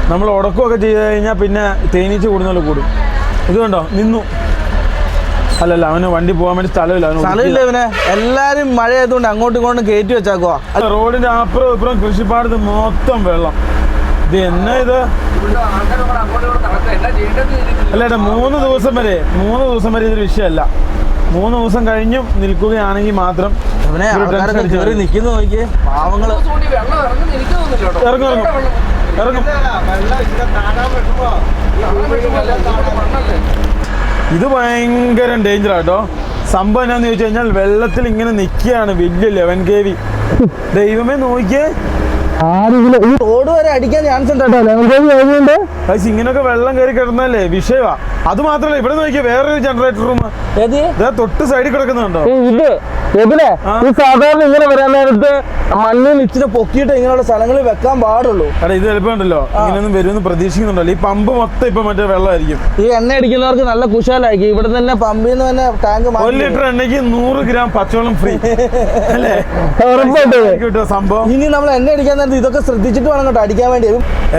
നമ്മൾ ഉടക്കമൊക്കെ ചെയ്ത് കഴിഞ്ഞാൽ പിന്നെ തേനീച്ച കൂടുന്നല്ലോ കൂടും. ഇത് കണ്ടോ, നിന്നു. അല്ലല്ല, അവന് വണ്ടി പോകാൻ വേണ്ടി സ്ഥലമില്ല ഇവനെ. എല്ലാരും മഴ ആയതുകൊണ്ട് അങ്ങോട്ടും ഇങ്ങോട്ടും കയറ്റി വെച്ചാക്കുവാ. റോഡിന്റെ അപ്പുറം ഇപ്പുറം കൃഷിപ്പാടത്ത് മൊത്തം വെള്ളം. ഇത് എന്നാ ഇത്? അല്ല ഏട്ടാ, 3 ദിവസം വരെ ഇതൊരു വിഷയമല്ല. 3 ദിവസം കഴിഞ്ഞും നിൽക്കുകയാണെങ്കിൽ മാത്രം നിൽക്കുന്നു നോക്കിയേ പാവങ്ങള്. ഇറങ്ങും. ഇത് ഭയങ്കര ഡേഞ്ചറാട്ടോ. സംഭവം എന്നാന്ന് ചോദിച്ചു കഴിഞ്ഞാൽ വെള്ളത്തിൽ ഇങ്ങനെ നിൽക്കുകയാണ് വലിയ 11 kV. ദൈവമേ നോക്കിയേ, റോഡ് വരെ അടിക്കാൻ ചാൻസ് ഉണ്ടോ? ഇങ്ങനൊക്കെ വെള്ളം കയറി കിടന്നല്ലേ വിഷയമാ. അത് മാത്രമല്ല, ഇവിടെ നോക്കിയാ വേറൊരു ജനറേറ്റർ റൂം തൊട്ട് സൈഡിൽ കിടക്കുന്നുണ്ടോ. ഈ സാധാരണ ഇങ്ങനെ വരാൻ നേരത്ത് മണ്ണിൽ ഇച്ചിരി പൊക്കിയിട്ട് ഇങ്ങനെയുള്ള സ്ഥലങ്ങളിൽ വെക്കാൻ പാടുള്ളൂ. എടാ ഇത് എളുപ്പമുണ്ടല്ലോ, ഇങ്ങനെയൊന്നും വരുമെന്ന് പ്രതീക്ഷിക്കുന്നുണ്ടല്ലോ. ഈ പമ്പ് മൊത്തം ഇപ്പൊ മറ്റേ വെള്ളമായിരിക്കും. ഈ എണ്ണ അടിക്കുന്നവർക്ക് നല്ല കുശാലായിരിക്കും. ഇവിടെ തന്നെ പമ്പിൽ നിന്ന് തന്നെ ടാങ്ക് 1 ലിറ്റർ എണ്ണയ്ക്ക് 100 ഗ്രാം പച്ചവെള്ളം ഫ്രീ അല്ലേ? സംഭവം. ഇനി നമ്മൾ എണ്ണ അടിക്കാൻ നേരത്ത് ഇതൊക്കെ ശ്രദ്ധിച്ചിട്ട് വേണം കേട്ടോ അടിക്കാൻ വേണ്ടി.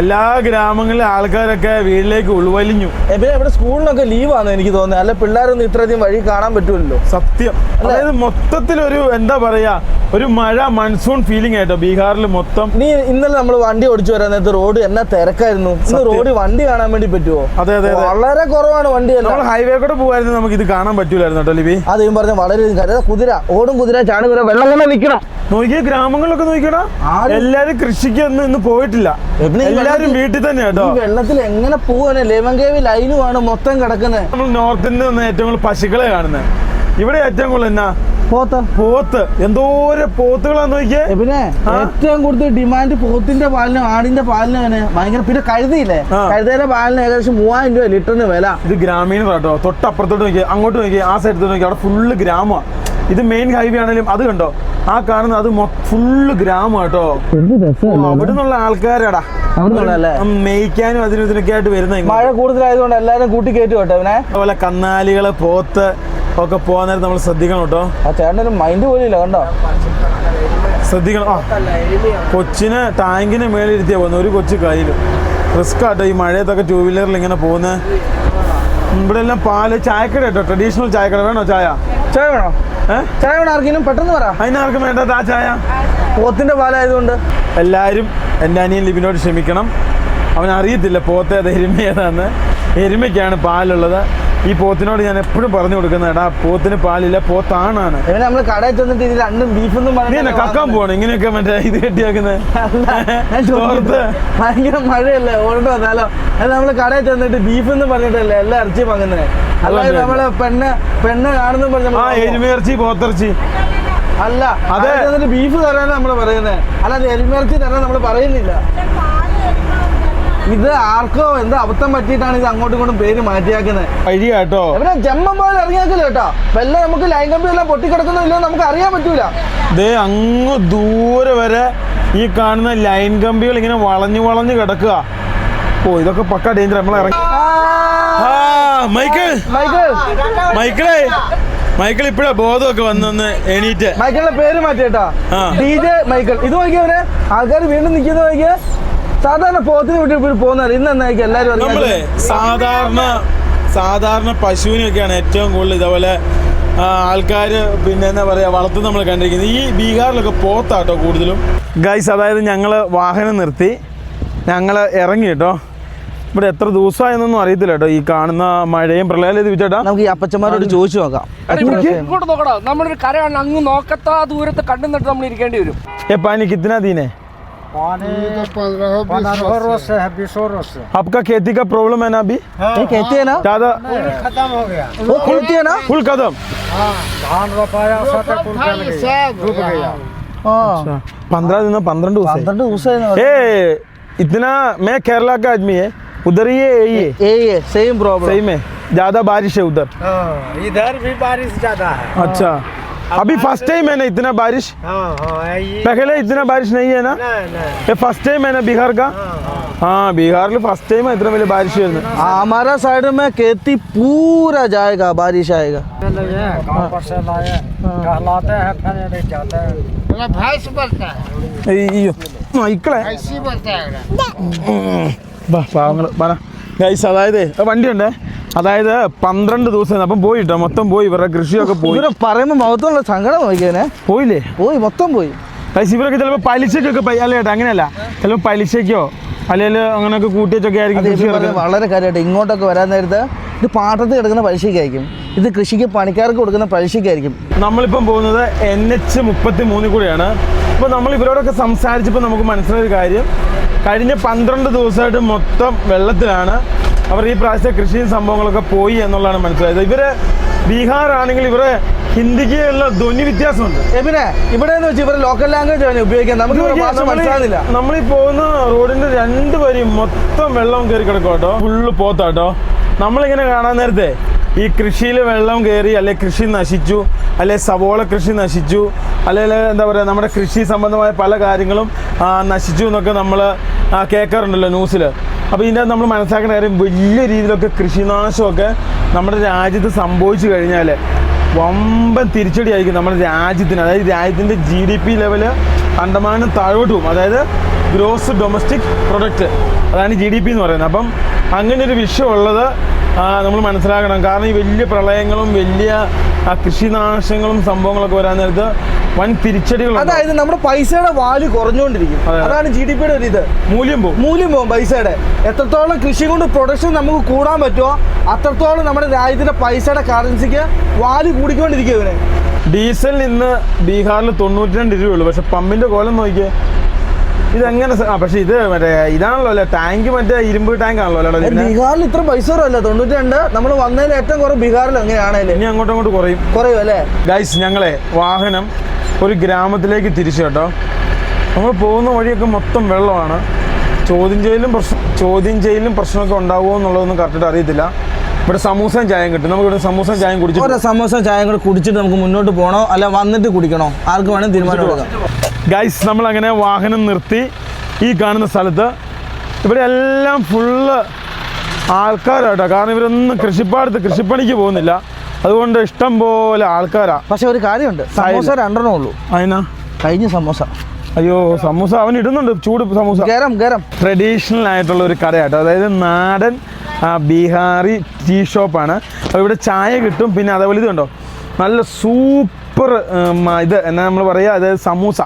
എല്ലാ ഗ്രാമങ്ങളിലെ ആൾക്കാരൊക്കെ വീട്ടിലേക്ക് ഉൾവലിഞ്ഞു. ഇവിടെ സ്കൂളിനൊക്കെ ലീവാണ് എനിക്ക് തോന്നുന്നത്. അല്ല പിള്ളേരൊന്നും ഇത്രയധികം വഴി കാണാൻ പറ്റുമല്ലോ. സത്യം. അതായത് മൊത്തത്തിലൊരു എന്താ പറയാ, ഒരു മഴ മൺസൂൺ ഫീലിംഗ് ആയിട്ടോ ബീഹാറിൽ മൊത്തം. ഇന്നലെ നമ്മൾ വണ്ടി ഓടിച്ചു വരാൻ നേരത്തെ റോഡ് എന്നാ തിരക്കായിരുന്നു. ഇന്ന് റോഡ് വണ്ടി കാണാൻ വേണ്ടി പറ്റുമോ? അതെ അതെ, വളരെ കുറവാണ് വണ്ടി. നമ്മൾ ഹൈവേ കൂടെ പോകുമായിരുന്നു, നമുക്ക് ഇത് കാണാൻ പറ്റൂലായിരുന്നു കേട്ടോ ലിബി. അതേം പറഞ്ഞ വളരെ കുതിര ഓടും, കുതിര ചാണി കുതിര വെള്ളം തന്നെ നിൽക്കണം. നോക്കിയ ഗ്രാമങ്ങളിലൊക്കെ നോക്കിയടാ, എല്ലാരും കൃഷിക്ക് ഇന്ന് പോയിട്ടില്ല, എല്ലാരും വീട്ടിൽ തന്നെ കേട്ടോ. വെള്ളത്തിൽ എങ്ങനെ പോവാണ്? 11 kV ലൈനുമാണ് മൊത്തം കിടക്കുന്നത്. നമ്മൾ നോർത്തിൽ നിന്ന് ഏറ്റവും കൂടുതൽ പശുക്കളെ കാണുന്നത്. ഇവിടെ ഏറ്റവും കൂടുതൽ എന്നാ പോത്ത്. എന്തോരം പോത്തുകളാന്ന് നോക്കിയേ. പിന്നെ ഏറ്റവും കൂടുതൽ ഡിമാൻഡ് പോത്തിന്റെ പാലിനും ആടിന്റെ പാലിനും ഭയങ്കര. പിന്നെ കഴുതയില്ലേ, കഴുതയുടെ പാലിന് ഏകദേശം 3000 രൂപ ലിറ്ററിന് വില. ഇത് ഗ്രാമീണ കേട്ടോ. തൊട്ടപ്പുറത്തോട്ട് നോക്കിയാൽ, അങ്ങോട്ട് നോക്കിയാൽ, ആ സൈഡത്തോട്ട് നോക്കിയാൽ അവിടെ ഫുള്ള് ഗ്രാമമാണ്. ഇത് മെയിൻ ഹൈവേ ആണെങ്കിലും അത് കണ്ടോ, ആ കാണുന്ന അത് ഫുള്ള് ഗ്രാമം കേട്ടോ. അവിടെ നിന്നുള്ള ആൾക്കാരാടാ മേയ്ക്കാനും അതിനും ഇതിനൊക്കെ ആയിട്ട് വരുന്ന. മഴ കൂടുതലായതുകൊണ്ട് എല്ലാരും കൂട്ടി കയറ്റും കേട്ടോ. പിന്നെ അതുപോലെ കന്നാലികള്, പോത്ത് ഒക്കെ പോകാൻ നേരം നമ്മൾ ശ്രദ്ധിക്കണം കേട്ടോ. ആ ചേട്ടനൊരു മൈൻഡ് പോലും ഇല്ല കണ്ടോ. ശ്രദ്ധിക്കണം. കൊച്ചിന് ടാങ്കിന് മേളിരുത്തിയാ പോകുന്നത്, ഒരു കൊച്ചു കയ്യിലും. റിസ്ക് ആട്ടോ ഈ മഴയത്തൊക്കെ 2 വീലറിൽ ഇങ്ങനെ പോകുന്നത്. ഇവിടെ എല്ലാം പാല്, ചായക്കട കേട്ടോ, ട്രഡീഷണൽ ചായക്കട. വേണോ ചായ? ചായ വേണോ? ചായ വേണം ആർക്കെങ്കിലും? പെട്ടെന്ന് പറ. അതിനാർക്കും വേണ്ടത് ആ ചായ. പോത്തിന്റെ പാലായതുകൊണ്ട് എല്ലാവരും എൻ്റെ അനിയൻ ലിബിനോട് ക്ഷമിക്കണം. അവൻ അറിയത്തില്ല പോത്ത് ഏതാ എരുമ ഏതാന്ന്. എരുമയ്ക്കാണ് പാലുള്ളത്. ഈ പോത്തിനോട് ഞാൻ എപ്പോഴും പറഞ്ഞു കൊടുക്കുന്നത് എടാ പോത്തിന് പാലില്ല പോത്താണാണ്. ഇവനെ നമ്മള് കടയിൽ ചെന്നിട്ട് ഇത് രണ്ടും ബീഫെന്നും നീ എന്നെ കക്കാൻ പോവാണ് ഇങ്ങനെയൊക്കെ മറ്റേ ഇത് കെട്ടിയാക്കുന്നത്. ഭയങ്കര മഴയല്ലേ ഓർഡർ വന്നാലോ അത് നമ്മള് കടയിൽ ചെന്നിട്ട് ബീഫെന്ന് പറഞ്ഞിട്ടല്ലേ എല്ലാ ഇറച്ചിയും വാങ്ങുന്നത്. അല്ലാതെ നമ്മള് പെണ്ണ് കാണുന്ന പറഞ്ഞ എരുമയിറച്ചി പോത്തിറച്ചി അല്ല. അതെ ബീഫ് തരാനാണ് നമ്മള് പറയുന്നത്, അല്ലാതെ എരുമയിറച്ചി തരാൻ നമ്മള് പറയുന്നില്ല. ഇത് ആർക്കോ എന്താ അബദ്ധം പറ്റിയിട്ടാണ് ഇത് അങ്ങോട്ടും ഇങ്ങോട്ടും പേര് മാറ്റിയാക്കുന്നത്. വഴിയാട്ടോ ഇവിടെ ജമ്മം പോലെ ഇറങ്ങിയാക്കില്ല കേട്ടോ. എല്ലാം നമുക്ക് ലൈൻ കമ്പി എല്ലാം പൊട്ടിക്കിടക്കുന്നില്ലോ നമുക്ക് അറിയാൻ പറ്റൂല. ദേ അങ്ങ് ദൂരെ വരെ ഈ കാണുന്ന ലൈൻ കമ്പികൾ ഇങ്ങനെ വളഞ്ഞു വളഞ്ഞു കിടക്കുക. ഓ ഇതൊക്കെ പക്ക ഡേഞ്ചർ. നമ്മളെ ഇറങ്ങി മൈക്കിൾ ഇപ്പഴാ ബോധമൊക്കെ വന്നൊന്ന് എണീറ്റ്. മൈക്കിളിന്റെ പേര് മാറ്റിയേട്ടാ, DJ മൈക്കിൾ. ഇത് നോക്കിയവനെ ആൾക്കാർ വീണ്ടും നിൽക്കുന്ന നോക്കിയ സാധാരണ പോത്തിന് വിട്ട് പോകുന്നത് ഇന്ന് എന്നായിരിക്കും എല്ലാവരും. നമ്മള് സാധാരണ പശുവിനൊക്കെയാണ് ഏറ്റവും കൂടുതൽ ഇതേപോലെ ആൾക്കാർ പിന്നെ എന്താ പറയുക വളർത്തുന്ന നമ്മൾ കണ്ടിരിക്കുന്നത്. ഈ ബീഹാറിലൊക്കെ പോത്താട്ടോ കൂടുതലും. ഗൈസ് അതായത് ഞങ്ങൾ വാഹനം നിർത്തി ഞങ്ങൾ ഇറങ്ങി കേട്ടോ. ഇവിടെ എത്ര ദിവസമായെന്നൊന്നും അറിയത്തില്ല കേട്ടോ ഈ കാണുന്ന മഴയും പ്രളയം. ഇത് ചേട്ടാ നമുക്ക് ഈ അപ്പച്ചന്മാരോട് ചോദിച്ചു നോക്കാം. ഇങ്ങോട്ട് നോക്കടാ, നമ്മളൊരു കരയാണ് അങ്ങ് നോക്കത്താ ദൂരത്ത് കണ്ടു നട്ട് നമ്മൾ ഇരിക്കേണ്ടി വരും. पानी कितना दिन है? पानी 15 रोज से है, 20 रोज से। आपका खेती का प्रॉब्लम है ना अभी? कहते हैं ना ज्यादा खत्म हो गया। वो कहते हैं ना फुल खत्म। धान रोपाया डूब गया। 15 दिन 12 ദിവസം. इतना मैं केरला का आदमी है, उधर ही है सेम प्रॉब्लम. सही में ज्यादा बारिश है उधर. इधर भी बारिश ज्यादा है। अच्छा अभी फर्स्ट टाइम है ना इतना बारिश? पहले इतना बारिश नहीं है ना? ये फर्स्ट टाइम है ना बिहार का? हाँ बिहार में फर्स्ट टाइम है इतना पहले बारिश है. हमारा साइड में खेती पूरा जाएगा, बारिश आएगा. गाँव पर से लाए कहलाते हैं फिर नहीं जाते हैं। भैंस बोलता है ऐसी बोलता है। ഗൈസ് അതായത് വണ്ടി ഉണ്ടേ, അതായത് 12 ദിവസം അപ്പം പോയിട്ടോ, മൊത്തം പോയി ഇവരുടെ കൃഷിയൊക്കെ പോയി. ഇവരെ പറയുമ്പോൾ മുഖത്തുള്ള സങ്കടം നോക്കിയാനെ പോയില്ലേ, പോയി മൊത്തം പോയി. ഗൈസ് ഇവരൊക്കെ ചിലപ്പോൾ പലിശക്കൊക്കെ അല്ല ചേട്ടാ അങ്ങനെയല്ല, ചിലപ്പോൾ പലിശയ്ക്കോ അല്ലെങ്കിൽ അങ്ങനെയൊക്കെ കൂട്ടിയൊക്കെ ആയിരിക്കും കൃഷി. വളരെ കാര്യമായിട്ട് ഇങ്ങോട്ടൊക്കെ വരാൻ നേരത്ത് ഇത് പാട്ടത്തിൽ കിടക്കുന്ന പലിശയ്ക്കായിരിക്കും, ഇത് കൃഷിക്ക് പണിക്കാർക്ക് കൊടുക്കുന്ന പലിശയ്ക്കായിരിക്കും. നമ്മളിപ്പം പോകുന്നത് NH33 കൂടെയാണ്. അപ്പോൾ നമ്മൾ ഇവരോടൊക്കെ സംസാരിച്ചപ്പോൾ നമുക്ക് മനസ്സിലായൊരു കാര്യം, കഴിഞ്ഞ 12 ദിവസമായിട്ട് മൊത്തം വെള്ളത്തിലാണ്. അവർ ഈ പ്രാവശ്യത്തെ കൃഷിയും സംഭവങ്ങളൊക്കെ പോയി എന്നുള്ളതാണ് മനസ്സിലായത്. ഇവര് ബീഹാർ ആണെങ്കിൽ ഇവരെ ഹിന്ദിക്ക് ഉള്ള ധ്വനി വ്യത്യാസമുണ്ട്. പിന്നെ ഇവിടെ വെച്ച് ഇവരെ ലോക്കൽ ലാംഗ്വേജ് ആണ് ഉപയോഗിക്കാൻ, നമുക്ക് മനസ്സിലാകുന്നില്ല. നമ്മളീ പോകുന്ന റോഡിന്റെ 2 വരിയും മൊത്തം വെള്ളം കയറി കിടക്കും കേട്ടോ, ഫുള്ള് പോത്താട്ടോ. നമ്മളിങ്ങനെ കാണാൻ നേരത്തെ ഈ കൃഷിയിൽ വെള്ളം കയറി അല്ലെ കൃഷി നശിച്ചു, അല്ലെ സവോള കൃഷി നശിച്ചു, അല്ലെങ്കിൽ എന്താ പറയുക നമ്മുടെ കൃഷി സംബന്ധമായ പല കാര്യങ്ങളും നശിച്ചു എന്നൊക്കെ നമ്മൾ കേൾക്കാറുണ്ടല്ലോ ന്യൂസിൽ. അപ്പോൾ ഇതിൻ്റെ നമ്മൾ മനസ്സിലാക്കേണ്ട കാര്യം, വലിയ രീതിയിലൊക്കെ കൃഷിനാശമൊക്കെ നമ്മുടെ രാജ്യത്ത് സംഭവിച്ചു കഴിഞ്ഞാൽ വമ്പൻ തിരിച്ചടി ആയിരിക്കും നമ്മുടെ രാജ്യത്തിന്. അതായത് രാജ്യത്തിൻ്റെ GDP ലെവല് കണ്ടമാനം താഴോട്ട് പോകും. അതായത് ഗ്രോസ് ഡൊമസ്റ്റിക് പ്രൊഡക്റ്റ്, അതാണ് GDP എന്ന് പറയുന്നത്. അപ്പം അങ്ങനെ ഒരു വിഷയമുള്ളത് നമ്മൾ മനസ്സിലാക്കണം. കാരണം ഈ വലിയ പ്രളയങ്ങളും വലിയ കൃഷിനാശങ്ങളും സംഭവങ്ങളൊക്കെ വരാൻ നേരത്ത് വൻ തിരിച്ചടികൾ. അതായത് നമ്മുടെ പൈസയുടെ വാല്യൂ കുറഞ്ഞുകൊണ്ടിരിക്കും. അതാണ് GDPയുടെ ഒരു ഇത്, മൂല്യം പോകും പൈസയുടെ. എത്രത്തോളം കൃഷി കൊണ്ട് പ്രൊഡക്ഷൻ നമുക്ക് കൂടാൻ പറ്റുമോ അത്രത്തോളം നമ്മുടെ രാജ്യത്തിന്റെ പൈസയുടെ കറൻസിക്ക് വാല്യൂ കൂടിക്കൊണ്ടിരിക്കും. ഇവന് ഡീസൽ ഇന്ന് ബീഹാറിൽ 92 രൂപയുള്ളൂ. പക്ഷെ പമ്പിന്റെ കോലം നോക്കിയേ, ഇതെങ്ങനെ? പക്ഷെ ഇത് മറ്റേ ഇതാണല്ലോ അല്ലേ, ടാങ്ക് മറ്റേ ഇരുമ്പ് ടാങ്ക് ആണല്ലോ. ബീഹാറിൽ ഇത്ര പൈസ കുറവല്ല, 92. നമ്മൾ വന്നതിൽ ഏറ്റവും കുറവ് ബീഹാറിൽ എങ്ങനെയാണല്ലേ, ഇനി അങ്ങോട്ടും കുറയും അല്ലേ. ഗൈസ് ഞങ്ങളെ വാഹനം ഒരു ഗ്രാമത്തിലേക്ക് തിരിച്ചു കേട്ടോ. നമ്മൾ പോകുന്ന വഴിയൊക്കെ മൊത്തം വെള്ളമാണ്. ചോദ്യം ചെയ്യലും പ്രശ്നമൊക്കെ ഉണ്ടാവുമോ എന്നുള്ളതൊന്നും കറക്റ്റായിട്ട് അറിയത്തില്ല. ഇവിടെ സമൂസയും ചായയും കിട്ടും. നമുക്ക് ഇവിടെ സമൂസയും ചായയും കുടിച്ചിട്ട് സമൂസയും ചായയും കൂടെ കുടിച്ചിട്ട് നമുക്ക് മുന്നോട്ട് പോകണോ അല്ല വന്നിട്ട് കുടിക്കണോ, ആർക്ക് വേണം തീരുമാനം എടുക്കാം. ഗൈസ് നമ്മളങ്ങനെ വാഹനം നിർത്തി ഈ കാണുന്ന സ്ഥലത്ത്. ഇവിടെ എല്ലാം ഫുള്ള് ആൾക്കാരാട്ടോ. കാരണം ഇവരൊന്നും കൃഷിപ്പണിക്ക് പോകുന്നില്ല, അതുകൊണ്ട് ഇഷ്ടം പോലെ ആൾക്കാരാ. പക്ഷെ ഒരു കാര്യമുണ്ട്, സമൂസ 2 ഉള്ളൂ. അതിനാ കഴിഞ്ഞ സമൂസ. അയ്യോ സമൂസ അവൻ ഇടുന്നുണ്ട്, ചൂട് സമൂസ. ഗരം ട്രഡീഷണൽ ആയിട്ടുള്ള ഒരു കടയാട്ടോ. അതായത് നാടൻ ബീഹാറി ടീ ഷോപ്പാണ്. അപ്പോൾ ഇവിടെ ചായ കിട്ടും, പിന്നെ അതേപോലെ ഇത് കണ്ടോ നല്ല സൂപ്പർ ഇത് എന്നാ നമ്മൾ പറയുക, അതായത് സമൂസ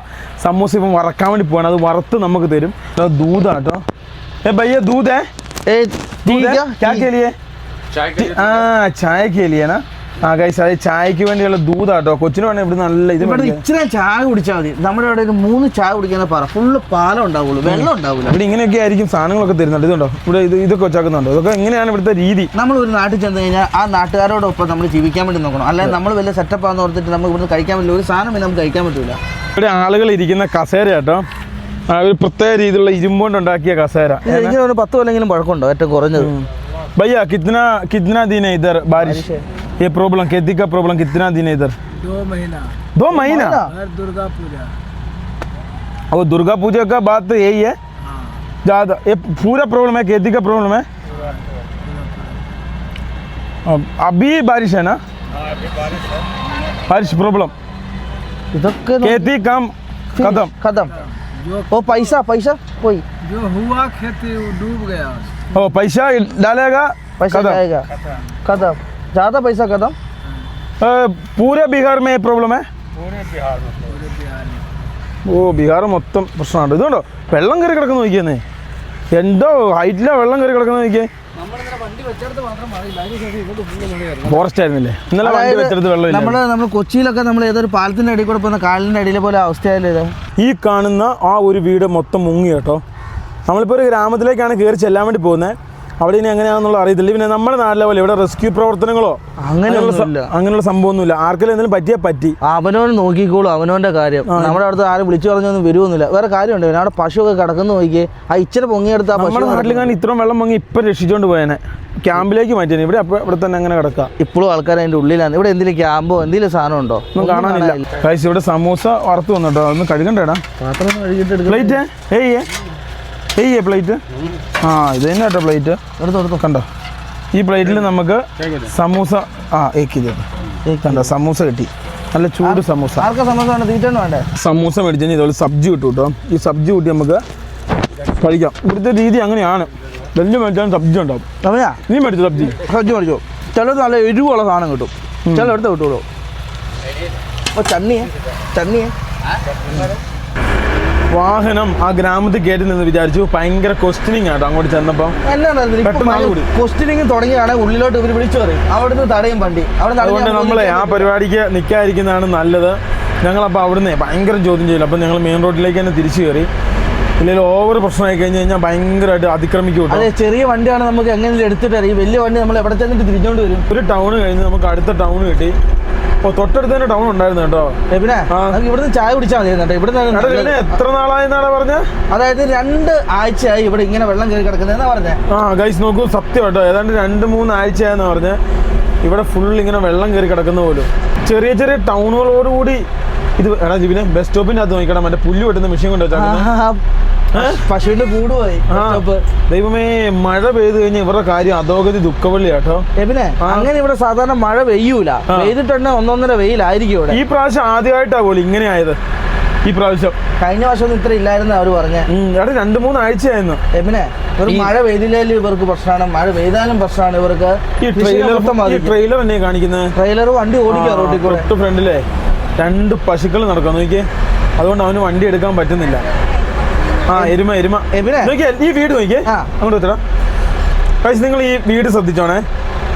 ഇപ്പം വറക്കാൻ വേണ്ടി പോവാണ്. അത് വറുത്ത് നമുക്ക് തരും. ദൂധാട്ടോ. ഭയ്യ ദൂധ് ഹേ? क्या के लिए? ചായ കേലിയാണ് ആ ഗൈസ് അത് ചായക്ക് വേണ്ടിയുള്ള ദൂതാട്ടോ കൊച്ചിന് വേണേ ഇവിടെ നല്ല ഇത് ഇവിടെ ഇച്ചിരി ചായ കുടിച്ചാൽ മതി. നമ്മുടെ അവിടെ ഒരു 3 ചായ കുടിക്കാൻ പറ ഫുള്ള് പാലം ഉണ്ടാവുള്ളൂ, വെള്ളം ഉണ്ടാവില്ല. ഇവിടെ ഇങ്ങനെയൊക്കെ ആയിരിക്കും സാധനങ്ങളൊക്കെ തരുന്നുണ്ട്. ഇതുണ്ടോ ഇവിടെ ഇതൊക്കെ വെച്ചാക്കുന്നുണ്ടോ? ഇതൊക്കെ എങ്ങനെയാണ് ഇവിടുത്തെ രീതി? നമ്മൾ ഒരു നാട്ടിൽ ചെന്ന് കഴിഞ്ഞാൽ ആ നാട്ടുകാരോടൊപ്പം നമ്മൾ ജീവിക്കാൻ വേണ്ടി നോക്കണം. അല്ലാതെ നമ്മൾ വലിയ സെറ്റപ്പ് ആണെന്ന് ഓർത്തിട്ട് നമുക്ക് ഇവിടുന്ന് കഴിക്കാൻ പറ്റില്ല, ഒരു സാധനം നമുക്ക് കഴിക്കാൻ പറ്റില്ല. ഇവിടെ ആളുകൾ ഇരിക്കുന്ന കസേര കേട്ടോ, ഒരു പ്രത്യേക രീതിയിലുള്ള ഇരുമ്പോണ്ട് ഉണ്ടാക്കിയ കസേര. ഇങ്ങനെ ഒരു 10 കൊല്ലെങ്കിലും പഴക്കമുണ്ടോ ഏറ്റവും കുറഞ്ഞത്? भैया कितना कितना दिन है इधर बारिश? ये प्रॉब्लम खेती का प्रॉब्लम कितना दिन है इधर? 2 महीना दुर्गा पूजा। और दुर्गा पूजा का बात तो यही है ज़्यादा, ये पूरा प्रॉब्लम है, खेती का प्रॉब्लम है। अभी बारिश है ना? बारिश प्रॉब्लम, ഇതൊക്കെ खेती कम खत्म। खत्म। ओ पैसा पैसा कोई जो हुआ खेती वो डूब गया। ओ पैसा डालेगा पैसा खत्म। जाएगा खत्म, ज़्यादा पैसा खत्म। पूरे बिहार में ये प्रॉब्लम है। पूरे बिहार में। ഓ ബീഹാർ മൊത്തം പ്രശ്നമാണ്. ഇതുകൊണ്ടോ വെള്ളം കയറി കിടക്കുന്ന നോക്കിയെന്നേ, എന്തോ ഹൈറ്റിലാണ് വെള്ളം കയറി കിടക്കുന്ന നോക്കിയേ. ഫോറസ്റ്റ് ആയിരുന്നില്ലേ ഇന്നലെ വണ്ടി വെച്ചെടുത്ത് വെള്ളം? നമ്മൾ കൊച്ചിയിലൊക്കെ നമ്മൾ ഏതൊരു പാലത്തിൻ്റെ അടിയിൽ കൂടെ പോകുന്ന കാലിൻ്റെ അടിയിലെ പോലെ അവസ്ഥയായാലും ഇത് ഈ കാണുന്ന ആ ഒരു വീട് മൊത്തം മുങ്ങി കേട്ടോ. നമ്മളിപ്പോൾ ഒരു ഗ്രാമത്തിലേക്കാണ് കയറി ചെല്ലാൻ വേണ്ടി പോകുന്നത്. അവിടെ ഇനി എങ്ങനെയാണെന്നുള്ള അറിയത്തില്ല. പിന്നെ നമ്മുടെ നാട്ടിലെ പോലെ ഇവിടെ റെസ്ക്യൂ പ്രവർത്തനങ്ങളോ അങ്ങനെയുള്ള സംഭവമൊന്നുമില്ല. ആർക്കെങ്കിലും എന്തെങ്കിലും പറ്റിയാൽ പറ്റി അവനോൻ നോക്കിക്കോളും, അവനോൻ്റെ കാര്യം. നമ്മുടെ അടുത്ത് ആരും വിളിച്ചു പറഞ്ഞൊന്നും വരുമൊന്നുമില്ല. വേറെ കാര്യമുണ്ട്, പിന്നെ അവിടെ പശുവൊക്കെ കിടക്കുന്നു നോക്കിയേ, ആ ഇച്ചിരി പൊങ്ങിയെടുത്ത് നമ്മുടെ നാട്ടിൽ കാണാൻ ഇത്രയും വെള്ളം പൊങ്ങി ഇപ്പം രക്ഷിച്ചുകൊണ്ട് പോയേനെ, ക്യാമ്പിലേക്ക് മാറ്റിയാണ്. ഇവിടെ അപ്പോൾ ഇവിടെ തന്നെ അങ്ങനെ കിടക്കുക. ഇപ്പോഴും ആൾക്കാർ അതിൻ്റെ ഉള്ളിലാണ്. ഇവിടെ എന്തെങ്കിലും ക്യാമ്പോ എന്തെങ്കിലും സാധനം ഉണ്ടോ? ഒന്നും കാണാനില്ല. കഴിച്ച് ഇവിടെ സമൂസ വറുത്ത് വന്നിട്ടോ, അതൊന്ന് കഴുകണ്ടേടാ. പാത്രം കഴുകിയിട്ട് പ്ലേറ്റ് ഏയ്യേ പ്ലേറ്റ്. ആ ഇത് തന്നെ കേട്ടോ പ്ലേറ്റ്. എടുത്തോ കണ്ടോ ഈ പ്ലേറ്റിൽ നമുക്ക് സമൂസ കണ്ടോ സമൂസ കിട്ടി, നല്ല ചൂട് സമൂസ. ആർക്കാ സമൂസ വേണ്ട? തീറ്റ വേണ്ടേ? സമൂസ മേടിച്ചാൽ ഇതുപോലെ സബ്ജി കിട്ടും കേട്ടോ. ഈ സബ്ജി കൂട്ടി നമുക്ക് കഴിക്കാം. ഇവിടുത്തെ രീതി അങ്ങനെയാണ്, വലിയ മേടിച്ചാലും സബ്ജി ഉണ്ടാവും. അവനാ നീ മേടിച്ചു സബ്ജി? സബ്ജി മേടിച്ചോ. ചിലത് നല്ല എരിവുള്ള സാധനം കിട്ടും, ചിലടുത്ത് കിട്ടുള്ളൂ. അപ്പോൾ ചട്നിയെ വാഹനം ആ ഗ്രാമത്തിൽ കയറ്റി നിന്ന് വിചാരിച്ചു ഭയങ്കര ക്വസ്റ്റ്യനിങ് ആട്ടോ. അങ്ങോട്ട് ചെന്നപ്പം ക്വസ്റ്റ്യനിങ് തുടങ്ങിയാണ്. ഉള്ളിലോട്ട് ഇവർ വിളിച്ചു പറയും, അവിടുന്ന് തടയും വണ്ടി. അതുകൊണ്ട് നമ്മളെ ആ പരിപാടിക്ക് നിൽക്കാതിരിക്കുന്നതാണ് നല്ലത്. ഞങ്ങളപ്പോൾ അവിടുന്ന് ഭയങ്കര ചോദ്യം ചെയ്യില്ല. അപ്പം ഞങ്ങൾ മെയിൻ റോഡിലേക്ക് തന്നെ തിരിച്ചു കയറി. ഇല്ലെങ്കിൽ ഓവർ പ്രശ്നമായി കഴിഞ്ഞ് കഴിഞ്ഞാൽ ഭയങ്കരമായിട്ട് അതിക്രമിക്കും. അതെ, ചെറിയ വണ്ടിയാണ് നമുക്ക് എങ്ങനെയും എടുത്തിട്ട് അറിയും. വലിയ വണ്ടി നമ്മൾ എവിടെ ചെന്നിട്ട് തിരിച്ചോണ്ട് വരും. ഒരു ടൗൺ കഴിഞ്ഞ് നമുക്ക് അടുത്ത ടൗൺ കിട്ടി. ഓ തൊട്ടടുത്ത് തന്നെ ടൗൺ ഉണ്ടായിരുന്നു കേട്ടോ. പിന്നെ ഇവിടുന്ന് ചായ കുടിച്ചാൽ മതി. ഇവിടെ എത്ര നാളായെന്നാണ് പറഞ്ഞത്? അതായത് 2 ആഴ്ചയായി ഇവിടെ ഇങ്ങനെ വെള്ളം കയറി കിടക്കുന്നതെന്നാ പറഞ്ഞത്. ആ ഗൈസ് നോക്കൂ, സത്യം കേട്ടോ. ഏതാണ്ട് 2-3 ആഴ്ചയായെന്ന് പറഞ്ഞ് ഇവിടെ ഫുൾ ഇങ്ങനെ വെള്ളം കയറി കിടക്കുന്ന പോലും. ചെറിയ ചെറിയ ടൗണുകളോടുകൂടി ഇത്. എടാ ജിബിനെ ബസ് സ്റ്റോപ്പിൻ്റെ അകത്ത് നോക്കണം, മറ്റേ പുല്ല് വെട്ടുന്ന മെഷീൻ കൊണ്ട് വെച്ചാൽ പശുവിന്റെ കൂട് പോയി. ദൈവമേ, മഴ പെയ്ത് കഴിഞ്ഞാൽ ഇവരുടെ കാര്യം അധോഗതി ദുഃഖവള്ളി കേട്ടോ. പിന്നെ അങ്ങനെ ഇവിടെ സാധാരണ മഴ പെയ്യൂല, പെയ്തിട്ടുണ്ടെ 1-1.5 വെയിലായിരിക്കും ഇവിടെ. ഈ പ്രാവശ്യം ആദ്യമായിട്ടാ പോലും ഇങ്ങനെ ആയത്. ഈ പ്രാവശ്യം കഴിഞ്ഞ വർഷം ഇത്ര ഇല്ലായിരുന്നു അവർ പറഞ്ഞേ. 2-3 ആഴ്ചയായിരുന്നു. പിന്നെ ഒരു മഴ പെയ്തില്ലേലും ഇവർക്ക് പ്രശ്നമാണ്, മഴ പെയ്താലും പ്രശ്നമാണ് ഇവർക്ക്. ഈ ട്രെയിലർ തന്നെ കാണിക്കുന്നത്. ട്രെയിലർ വണ്ടി ഓടിക്കുക റോഡിൽ കൂടെ. ഫ്രണ്ടിലെ 2 പശുക്കൾ നടക്കാം നോക്കിയേ. അതുകൊണ്ട് അവന് വണ്ടി എടുക്കാൻ പറ്റുന്നില്ല. എരുമ ഈ വീട് നോക്കിയേ, അങ്ങോട്ട് എത്തടാ. പക്ഷേ നിങ്ങൾ ഈ വീട് ശ്രദ്ധിച്ചോണേ.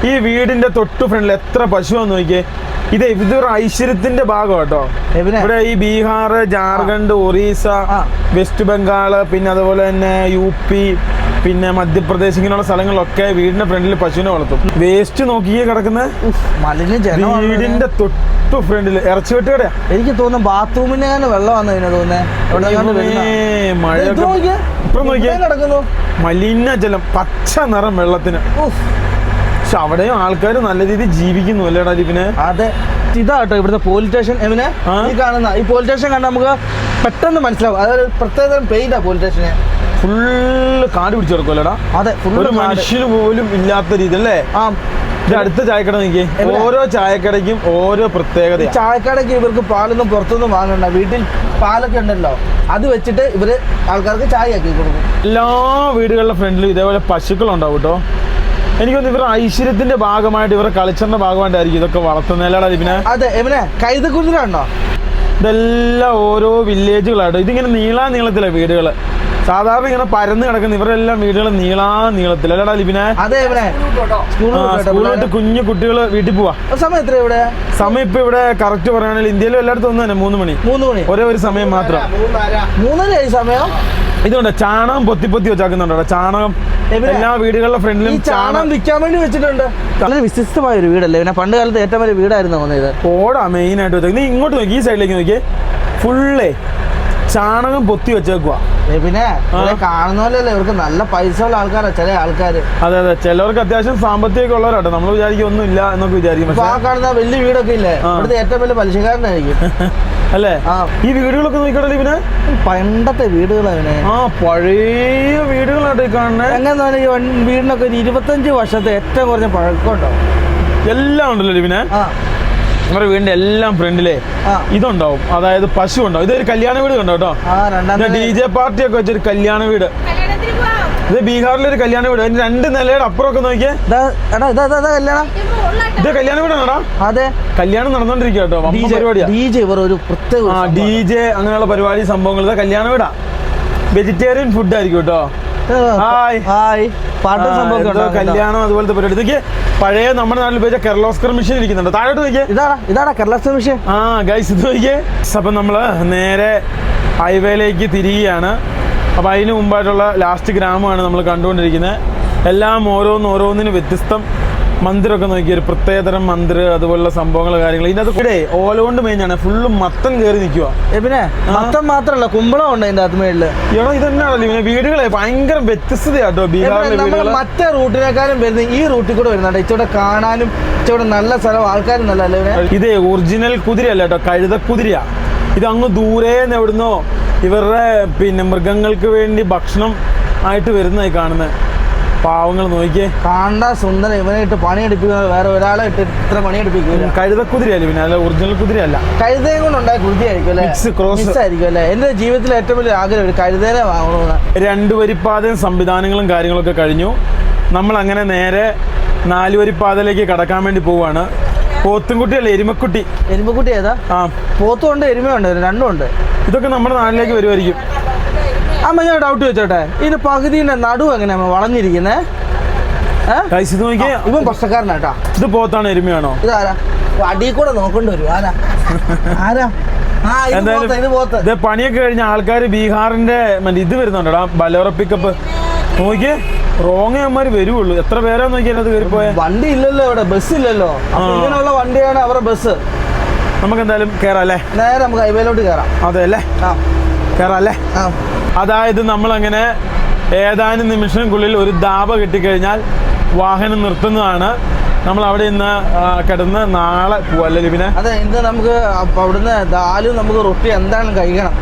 ഈ വീടിന്റെ തൊട്ട് ഫ്രണ്ടിൽ എത്ര പശുവാന്ന് നോക്കിയേ. ഇതൊരു ഐശ്വര്യത്തിന്റെ ഭാഗം കേട്ടോ. ഇവിടെ ഈ ബീഹാർ, ജാർഖണ്ഡ്, ഒറീസ, വെസ്റ്റ് ബംഗാള്, പിന്നെ അതുപോലെ തന്നെ UP, പിന്നെ മധ്യപ്രദേശ്, ഇങ്ങനെയുള്ള സ്ഥലങ്ങളിലൊക്കെ വീടിന്റെ ഫ്രണ്ടിൽ പശുവിനെ വളർത്തും. വേസ്റ്റ് നോക്കിയേ കിടക്കുന്നത് വീടിന്റെ തൊട്ട് ഫ്രണ്ടിൽ. ഇറച്ചി വെട്ടുകടയാ. എനിക്ക് തോന്നുന്നു ബാത്റൂമിന് വെള്ളം വന്നതിന് തോന്നുന്നേ. മഴ കിടക്കുന്നു, മലിനജലം, പച്ച നിറം വെള്ളത്തിന്. പക്ഷെ അവിടെയും ആൾക്കാർ നല്ല രീതിയിൽ ജീവിക്കുന്നു അല്ലേടാ ജിബിനെ? അതെ, ഇതാട്ടോ ഇവിടുത്തെ പോലീസ് സ്റ്റേഷൻ. എമിനെ ഈ കാണുന്ന ഈ പോലീസ് സ്റ്റേഷൻ കണ്ടാൽ നമുക്ക് പെട്ടെന്ന് മനസ്സിലാവും. അതൊരു പ്രത്യേകതരം പെയിന്റാ പോലീസ് സ്റ്റേഷന്. ഫുള്ള് കാട് പിടിച്ചു കിടക്കുമല്ലേടാ? അതെ, ഒരു മനുഷ്യന് പോലും ഇല്ലാത്ത രീതി അല്ലേ? അടുത്ത ചായക്കട നോക്കിയേ. ഓരോ ചായക്കടയ്ക്കും ഓരോ പ്രത്യേകത. ചായക്കടയ്ക്ക് ഇവർക്ക് പാലൊന്നും പുറത്തൊന്നും വാങ്ങണ്ട, വീട്ടിൽ പാലൊക്കെ ഉണ്ടല്ലോ, അത് വെച്ചിട്ട് ഇവര് ആൾക്കാർക്ക് ചായ ആക്കി കൊടുക്കും. എല്ലാ വീടുകളുടെ ഫ്രണ്ടിലും ഇതേപോലെ പശുക്കളുണ്ടാവും കേട്ടോ. എനിക്കൊന്ന് ഇവരുടെ ഐശ്വര്യത്തിന്റെ ഭാഗമായിട്ട്, ഇവരുടെ കൾച്ചറിന്റെ ഭാഗമായിട്ടായിരിക്കും ഇതൊക്കെ വളർത്തുന്നതല്ലേടാ ഇതിനെ? അതെ, എവിടെ കൈതക്കുതിരാണോ? ഇതെല്ലാം ഓരോ വില്ലേജുകളാട്ടോ. ഇതിങ്ങനെ നീളത്തിലെ വീടുകൾ. സാധാരണ ഇങ്ങനെ പരന്ന് കിടക്കുന്ന ഇവരെല്ലാം വീടുകൾ നീളത്തിൽ അല്ലടാ ലിബിനെ? അതെ ഇവനെ സ്കൂളിലോട്ട് കുഞ്ഞു കുട്ടികൾ വീട്ടിൽ പോവാ. സമയം എത്ര ഇവിടെ? സമയം ഇപ്പൊ ഇവിടെ കറക്റ്റ് പറയുകയാണെങ്കിൽ ഇന്ത്യയിലും എല്ലായിടത്തും ഒന്ന് തന്നെ 3 മണി. ഒരേ ഒരു സമയം മാത്രം. 3:30 സമയം. ഇതുകൊണ്ട് ചാണകം പൊത്തി വെച്ചാക്കുന്നുണ്ടോ? ചാണകം എല്ലാ വീടുകളുടെ ഫ്രണ്ടിലും ചാണകം വിൽക്കാൻ വേണ്ടി വെച്ചിട്ടുണ്ട്. വളരെ വ്യത്യസ്തമായ ഒരു വീടല്ലേ പിന്നെ? പണ്ട് കാലത്ത് ഏറ്റവും വലിയ വീടായിരുന്നു തോന്നിയത്. ഓടാ മെയിൻ ആയിട്ട് വെച്ചേക്കുന്നത്. നീ ഇങ്ങോട്ട് നോക്കി, ഈ സൈഡിലേക്ക് നോക്കിയേ, ഫുള്ളേ ചാണകം പൊത്തി വെച്ചേക്കുവാ. പിന്നെ കാണുന്ന പോലെയല്ലേ, ഇവർക്ക് നല്ല പൈസ ഉള്ള ആൾക്കാരാ ചില ആൾക്കാര്. അതെ ചിലവർക്ക് അത്യാവശ്യം സാമ്പത്തികമൊക്കെ ഉള്ളവരാട്ടോ. നമ്മൾ വിചാരിക്കും ഒന്നും ഇല്ല എന്നൊക്കെ വിചാരിക്കും. പക്ഷെ ആ കാണുന്ന വലിയ വീടൊക്കെ ഇല്ലേ, ഇവിടുത്തെ ഏറ്റവും വലിയ പലിശക്കാരനായിരിക്കും അല്ലേ? ഈ വീടുകളൊക്കെ നോക്കിക്കോട്ടെ പിന്നെ പണ്ടത്തെ വീടുകളാണ്. പഴയ വീടുകളായിട്ട് കാണുന്നത്. എങ്ങനെ വീടിനൊക്കെ ഒരു 25 വർഷത്തെ ഏറ്റവും കുറഞ്ഞ പഴക്കമുണ്ടോ? എല്ലാം ഉണ്ടല്ലോ പിന്നെ. നമ്മുടെ വീടിന്റെ എല്ലാം ഫ്രണ്ടിലെ ഇതുണ്ടാവും, അതായത് പശു ഉണ്ടാവും. ഇതൊരു കല്യാണ വീട് കണ്ടോ കേട്ടോ. DJ പാർട്ടി ഒക്കെ വെച്ചൊരു കല്യാണ വീട്. ഇത് ബീഹാറിലൊരു കല്യാണ വീട്. അതിന് 2 നിലയുടെ അപ്പുറമൊക്കെ നോക്കിയേ. ഇത് കല്യാണ വീടാണോടാ? അതെ, കല്യാണം നടന്നോണ്ടിരിക്കുക കേട്ടോ. പരിപാടിയാ. DJ അങ്ങനെയുള്ള പരിപാടി സംഭവങ്ങൾ. ഇത് കല്യാണ വീടാ. വെജിറ്റേറിയൻ ഫുഡ് ആയിരിക്കും കേട്ടോ. കല്യാണം അതുപോലത്തെ പരിപാടി. ഇതൊക്കെ പഴയ നമ്മുടെ നാട്ടിൽ ഉപയോഗിച്ച കെർലോസ്കർ മെഷീൻ ഇരിക്കുന്നുണ്ട്. താഴോട്ട് നോക്കിയേ. ഇതാണ് കെർലോസ്കർ മെഷീൻ. ഗൈസ് ഇത് നോക്കിയേ. അപ്പൊ നമ്മള് നേരെ ഹൈവേയിലേക്ക് തിരികെയാണ്. അപ്പൊ അതിന് മുമ്പായിട്ടുള്ള ലാസ്റ്റ് ഗ്രാമമാണ് നമ്മൾ കണ്ടുകൊണ്ടിരിക്കുന്നത്. എല്ലാം ഓരോന്നിന് വ്യത്യസ്തം. മന്ദിരമൊക്കെ നോക്കിയ ഒരു പ്രത്യേകതരം മന്ദിരം, അതുപോലുള്ള സംഭവങ്ങൾ കാര്യങ്ങൾ. ഇതിനകത്ത് കൂടെ ഓല കൊണ്ട് മേഞ്ഞാണ് ഫുള്ള് മത്തം കയറി നിൽക്കുക. പിന്നെ മത്തം മാത്രമല്ല, കുമ്പളം ഉണ്ട് അതിന്റെ അകത്ത് മേളില്. എടോ ഇതന്നെയാണല്ലോ ഇവനെ വീടുകളെ ഭയങ്കര വ്യത്യസ്തതയാട്ടോ ബീഹാറിലെ വീടുകൾ. മറ്റേ റൂട്ടിനേക്കാളും വരുന്നത് ഈ റൂട്ടിൽ കൂടെ വരുന്നുണ്ട്. ഇച്ചിവിടെ കാണാനും ഇച്ചിവിടെ നല്ല സ്ഥലം, ആൾക്കാരും നല്ല അല്ലേ? ഇതേ ഒറിജിനൽ കുതിരയല്ല കേട്ടോ, കഴുതക്കുതിരയാ. ഇത് അങ്ങ് ദൂരേന്ന് എവിടുന്നോ ഇവരുടെ മൃഗങ്ങൾക്ക് വേണ്ടി ഭക്ഷണം ആയിട്ട് വരുന്നതായി കാണുന്നത്. പാവങ്ങൾ നോക്കിയേ, കാണ്ട സുന്ദരം. ഇവനെ ഇട്ട് പണിയെടുപ്പിക്കുന്നത് വേറെ ഒരാളെ ഇട്ട് ഇത്ര പണിയെടുപ്പിക്കില്ല. കഴുതക്കുതിരയല്ലേ പിന്നെ, അല്ല ഒറിജിനൽ കുതിരയല്ല. കഴുതയും കൊണ്ടുണ്ടായ കുതിരയായിരിക്കും അല്ലേ? ക്രോസ് ആയിരിക്കും അല്ലേ? എന്റെ ജീവിതത്തിൽ ഏറ്റവും വലിയ ആഗ്രഹം ഒരു കഴുതേനെ വാങ്ങണമെന്ന്. 2 വരിപ്പാതയും സംവിധാനങ്ങളും കാര്യങ്ങളൊക്കെ കഴിഞ്ഞു. നമ്മൾ അങ്ങനെ നേരെ 4 വരിപ്പാതയിലേക്ക് കടക്കാൻ വേണ്ടി പോവാണ്. പോത്തുംകുട്ടിയല്ലേ? എരുമക്കുട്ടി. എരുമക്കുട്ടി ഏതാ? പോത്തുണ്ട് എരുമയുണ്ട്, രണ്ടും ഉണ്ട്. ഇതൊക്കെ നമ്മുടെ നാട്ടിലേക്ക് വരുമായിരിക്കും. അമ്മ ഞാൻ ഡൗട്ട് വെച്ചോട്ടെ, ഇതിന് പകുതിന്റെ നടു എങ്ങനെയാ വളഞ്ഞിരിക്കുന്നേ? ഇവൻ പ്രശ്നക്കാരനാട്ടാ. ഇത് പോത്താണ് എരുമയാണോ? ഇതാരാ? അടിയിൽ കൂടെ നോക്കേണ്ടി വരും. ആരാ? ഇത് പണിയൊക്കെ കഴിഞ്ഞ ആൾക്കാർ ബീഹാറിന്റെ ഇത് വരുന്നുണ്ടോ ബലോറ പിക്കപ്പ്. നോക്കിയേ, റോങ്ങന്മാര് വരുവുള്ളൂ. എത്ര പേരാ നോക്കിയാൽ അത് കയറിപ്പോയ. വണ്ടി ഇല്ലല്ലോ ഇവിടെ, ബസ് ഇല്ലല്ലോ. ഇങ്ങനെയുള്ള വണ്ടിയാണ് അവരുടെ ബസ്. നമുക്ക് എന്തായാലും കേറാം അല്ലേ? നേരെ നമുക്ക് ഹൈവേയിലോട്ട് കയറാം. അതെ അല്ലേ? കയറാം അല്ലേ? അതായത് നമ്മളങ്ങനെ ഏതാനും നിമിഷങ്ങൾക്കുള്ളിൽ ഒരു ധാബ കിട്ടിക്കഴിഞ്ഞാൽ വാഹനം നിർത്തുന്നതാണ്. നമ്മൾ അവിടെ ഇന്ന് കിടന്ന് നാളെ പോവല്ലേ ലിബിനെ? അതെ, ഇന്ന് നമുക്ക് അവിടുന്ന് ദാലും നമുക്ക് റൊട്ടി എന്തായാലും കഴിക്കണം.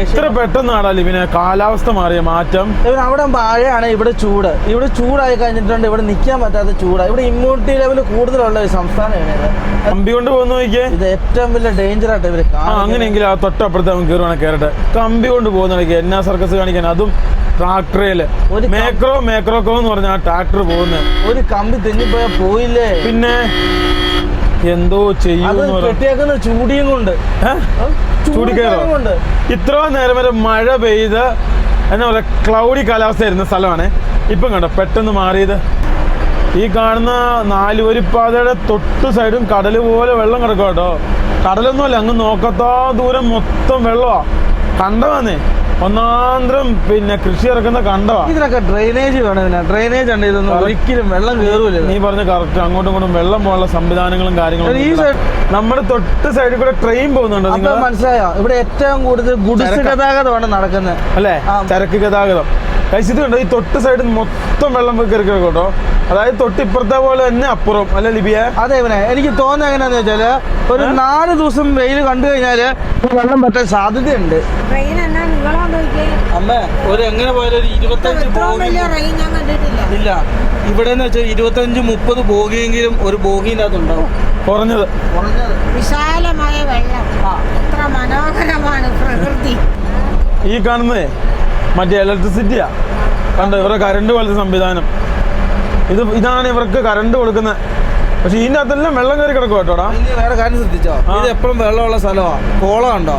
എത്ര പെട്ടെന്നാണ് ലിബിനെ കാലാവസ്ഥ മാറിയ മാറ്റം. അവിടെ മഴയാണ്, ഇവിടെ ചൂട്. ഇവിടെ ചൂടായി കഴിഞ്ഞിട്ടുണ്ട്, ഇവിടെ നിൽക്കാൻ പറ്റാത്ത ചൂടാണ്. ഇവിടെ ഇമ്മ്യൂണിറ്റി ലെവൽ കൂടുതലുള്ള ഒരു സംസ്ഥാനമാണ്. കമ്പി കൊണ്ട് പോകുന്ന നോക്കിയേ, ഇത് ഏറ്റവും വലിയ ഡേഞ്ചർ ആയിട്ട് ഇവര്. അങ്ങനെയെങ്കിൽ ആ തൊട്ടപ്പുറത്ത് അവൻ കയറുവാണെങ്കിൽ കയറട്ടെ. കമ്പി കൊണ്ട് പോകുന്ന എന്നാ സർക്കസ് കാണിക്കാൻ, അതും ട്രാക്ടറില്. മേക്രോക്കോ എന്ന് പറഞ്ഞ ആ ട്രാക്ടർ പോകുന്നത്. ഒരു കമ്പി തെന്നിപ്പോയാ പോയില്ലേ? പിന്നെ എന്തോ ചെയ്യുന്ന ചൂടിയും കൊണ്ട് ചൂടിക്കയറും. ഇത്ര നേരം വരെ മഴ പെയ്ത് എന്നാ പറയാ ക്ലൗഡി കാലാവസ്ഥ ആയിരുന്ന സ്ഥലമാണ്. ഇപ്പം കണ്ടോ പെട്ടെന്ന് മാറിയത്. ഈ കാണുന്ന 4 വരിപ്പാതയുടെ തൊട്ട് സൈഡും കടല് പോലെ വെള്ളം കിടക്കും കേട്ടോ. കടലൊന്നുമല്ല, അങ്ങ് നോക്കത്താ ദൂരം മൊത്തം വെള്ളമാ. കണ്ടവാന്നേ, ഒന്നാന്തരം കൃഷി ഇറക്കുന്ന കണ്ടവാ. ഇതിനൊക്കെ ഡ്രെയിനേജ് വേണം. ഡ്രെയിനേജ് ഉണ്ട്, ഇതൊന്നും ഒരിക്കലും വെള്ളം കയറൂല. നീ പറഞ്ഞ കറക്റ്റ്. അങ്ങോട്ടും ഇങ്ങോട്ടും വെള്ളം പോലുള്ള സംവിധാനങ്ങളും കാര്യങ്ങളും. നമ്മുടെ തൊട്ട് സൈഡിൽ കൂടെ ട്രെയിൻ പോകുന്നുണ്ടോ? നിങ്ങൾ മനസ്സിലായോ? ഇവിടെ ഏറ്റവും കൂടുതൽ ഗുഡ്സ് ഗതാഗതമാണ് നടക്കുന്നത് അല്ലേ? ചരക്ക് ഗതാഗതം. ഇത് കണ്ടോ, ഈ തൊട്ട് സൈഡിൽ മൊത്തം വെള്ളം കയറി കേട്ടോ. അതായത് തൊട്ടിപ്പുറത്തെ പോലെ തന്നെ അപ്പുറം അല്ലെ ലിബിയ? അതെ ഇവനെ, എനിക്ക് തോന്നുന്നത് എങ്ങനെയാന്ന് വെച്ചാല് ഒരു 4 ദിവസം വെയിൽ കണ്ടു കഴിഞ്ഞാല് വെള്ളം പറ്റാൻ സാധ്യതയുണ്ട്. അമ്മ ഒരു എങ്ങനെ പോയാലും ഒരു 25 ഇല്ല. ഇവിടെ 25-30 ബോഗിയെങ്കിലും ഒരു ബോഗിന്റെ അകത്തുണ്ടാവും കുറഞ്ഞത്. വിശാലമായ വെള്ളം, എത്ര മനോഹരമാണ് പ്രകൃതി. ഈ കാണുന്നതേ മറ്റേ ഇലക്ട്രിസിറ്റിയാ. കണ്ടോ, ഇവരുടെ കറണ്ട് പോലത്തെ സംവിധാനം. ഇതാണ് ഇവർക്ക് കറണ്ട് കൊടുക്കുന്നത്. പക്ഷെ ഇതിന്റെ അകത്തെല്ലാം വെള്ളം കയറി കിടക്കും കേട്ടോടാ. ഇനി വേറെ കാര്യം ശ്രദ്ധിച്ചോ, ഇത് എപ്പോഴും വെള്ളമുള്ള സ്ഥലമാണ്. കോള ഉണ്ടോ?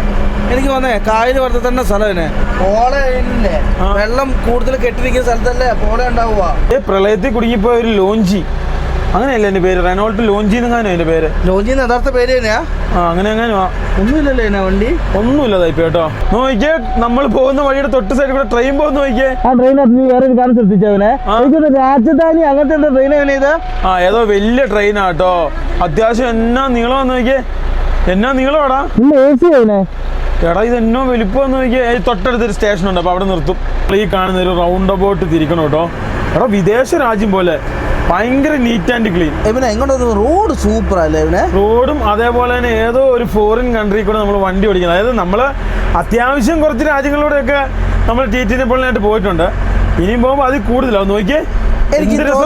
എനിക്ക് വന്നേ കായൽ വരത്തെ തന്നെ സ്ഥലം തന്നെ പോളയില്ലേ, വെള്ളം കൂടുതൽ കെട്ടിരിക്കുന്ന സ്ഥലത്തല്ലേ പോള ഉണ്ടാവുക. പ്രളയത്തിൽ കുടുങ്ങിപ്പോയ ഒരു ലോഞ്ചി, അങ്ങനെയല്ലേ എന്റെ പേര്? റെനോൾട്ട് ലോഞ്ചി എന്നെങ്ങാനോ എന്റെ പേര്. ലോഞ്ചിന് യഥാർത്ഥ പേര് തന്നെയാ? അങ്ങനെ എങ്ങാനോ. ഒന്നുമില്ലല്ലോ എന്നാ വണ്ടി, ഒന്നുമില്ലതായി കേട്ടോ. നോക്കിയേ, നമ്മൾ പോകുന്ന വഴിയുടെ തൊട്ട് സൈഡിൽ കൂടെ ട്രെയിൻ പോകുന്ന നോക്കിയേ. ആ ട്രെയിനകത്ത് നീ വേറെ ഒരു കാര്യം ശ്രദ്ധിച്ചവനെ, രാജധാനി അങ്ങനത്തെ എന്താ ട്രെയിൻ എങ്ങനെ ഇത്? ഏതോ വലിയ ട്രെയിനാട്ടോ, അത്യാവശ്യം എന്നാ നീളമാന്ന് നോക്കിയേ. എന്നാ നീളമാടാ. എടാ ഇത് എന്നോ വലിപ്പമെന്ന് നോക്കിയേ. തൊട്ടടുത്തൊരു സ്റ്റേഷൻ ഉണ്ട്, അപ്പൊ അവിടെ നിർത്തും. ഈ കാണുന്ന ഒരു റൗണ്ട് അബൌട്ട് തിരിക്കണം കേട്ടോ. എടാ വിദേശ രാജ്യം പോലെ ഭയങ്കര നീറ്റ് ആൻഡ് ക്ലീൻ. എങ്ങോട്ട് റോഡ് സൂപ്പർ അല്ലേ? റോഡും അതേപോലെ തന്നെ ഏതോ ഒരു ഫോറിൻ കൺട്രി കൂടെ നമ്മൾ വണ്ടി ഓടിക്കുന്നത്. അതായത് നമ്മൾ അത്യാവശ്യം കുറച്ച് രാജ്യങ്ങളിലൂടെയൊക്കെ നമ്മൾ ടി പോളിനായിട്ട് പോയിട്ടുണ്ട്. ഇനിയും പോകുമ്പോൾ അതിൽ കൂടുതലാവും. നോക്കിയേ,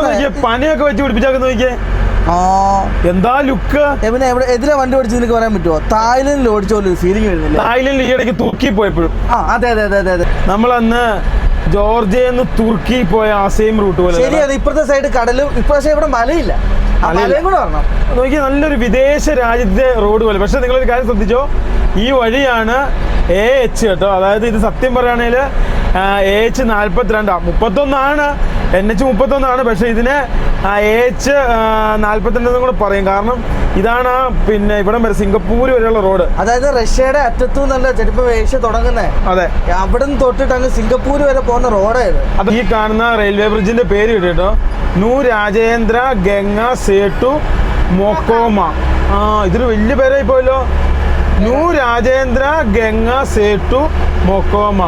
നോക്കിയേ, പനിയൊക്കെ വെച്ച് പിടിപ്പിച്ചാൽ നോക്കിയേ, എന്താ ലുക്ക്. എതിരെ വണ്ടി ഓടിച്ച് നിനക്ക് പറയാൻ പറ്റുമോ? തായ്ലൻഡിൽ ഓടിച്ച പോലെ ഒരു ഫീലിംഗ് വരുന്നില്ല? തായ്ലൻഡിൽ ഈ ഇടയ്ക്ക് തുർക്കി പോയപ്പോഴും. അതെ അതെ അതെ അതെ, നമ്മളന്ന് ജോർജിയന്ന് തുർക്കി പോയ ആ സെയിം റൂട്ട് പോലെ. ശരിയാണ്, ഇപ്പുറത്തെ സൈഡ് കടലും, ഇപ്രാവശ്യം ഇവിടെ മലയില്ല. മലയും കൂടെ വരണം. നോക്കി, നല്ലൊരു വിദേശ രാജ്യത്തെ റോഡ് പോലെ. പക്ഷെ നിങ്ങളൊരു കാര്യം ശ്രദ്ധിച്ചോ, ഈ വഴിയാണ് AH കേട്ടോ. അതായത് ഇത് സത്യം പറയുകയാണെങ്കിൽ AH 42, 31 NH 31, പക്ഷെ ഇതിനെ AH 42 കൂടെ പറയും. കാരണം ഇതാണ് പിന്നെ ഇവിടം വരെ സിംഗപ്പൂർ വരെയുള്ള റോഡ്. അതായത് റഷ്യയുടെ അറ്റത്തു നിന്നല്ല ചിലപ്പോൾ ഏഷ്യ തുടങ്ങുന്നേ. അതെ, അവിടെ നിന്ന് തൊട്ടിട്ട് അങ്ങ് സിംഗപ്പൂർ വരെ പോകുന്ന റോഡായത്. അത് ഈ കാണുന്ന റെയിൽവേ ബ്രിഡ്ജിന്റെ പേര് കേട്ടോ, നൂ രാജേന്ദ്ര ഗംഗ സേട്ടു മൊക്കോമ. ഇതൊരു വലിയ പേരായി പോയല്ലോ. നൂ രാജേന്ദ്ര ഗംഗ സേട്ടു മൊക്കോമ.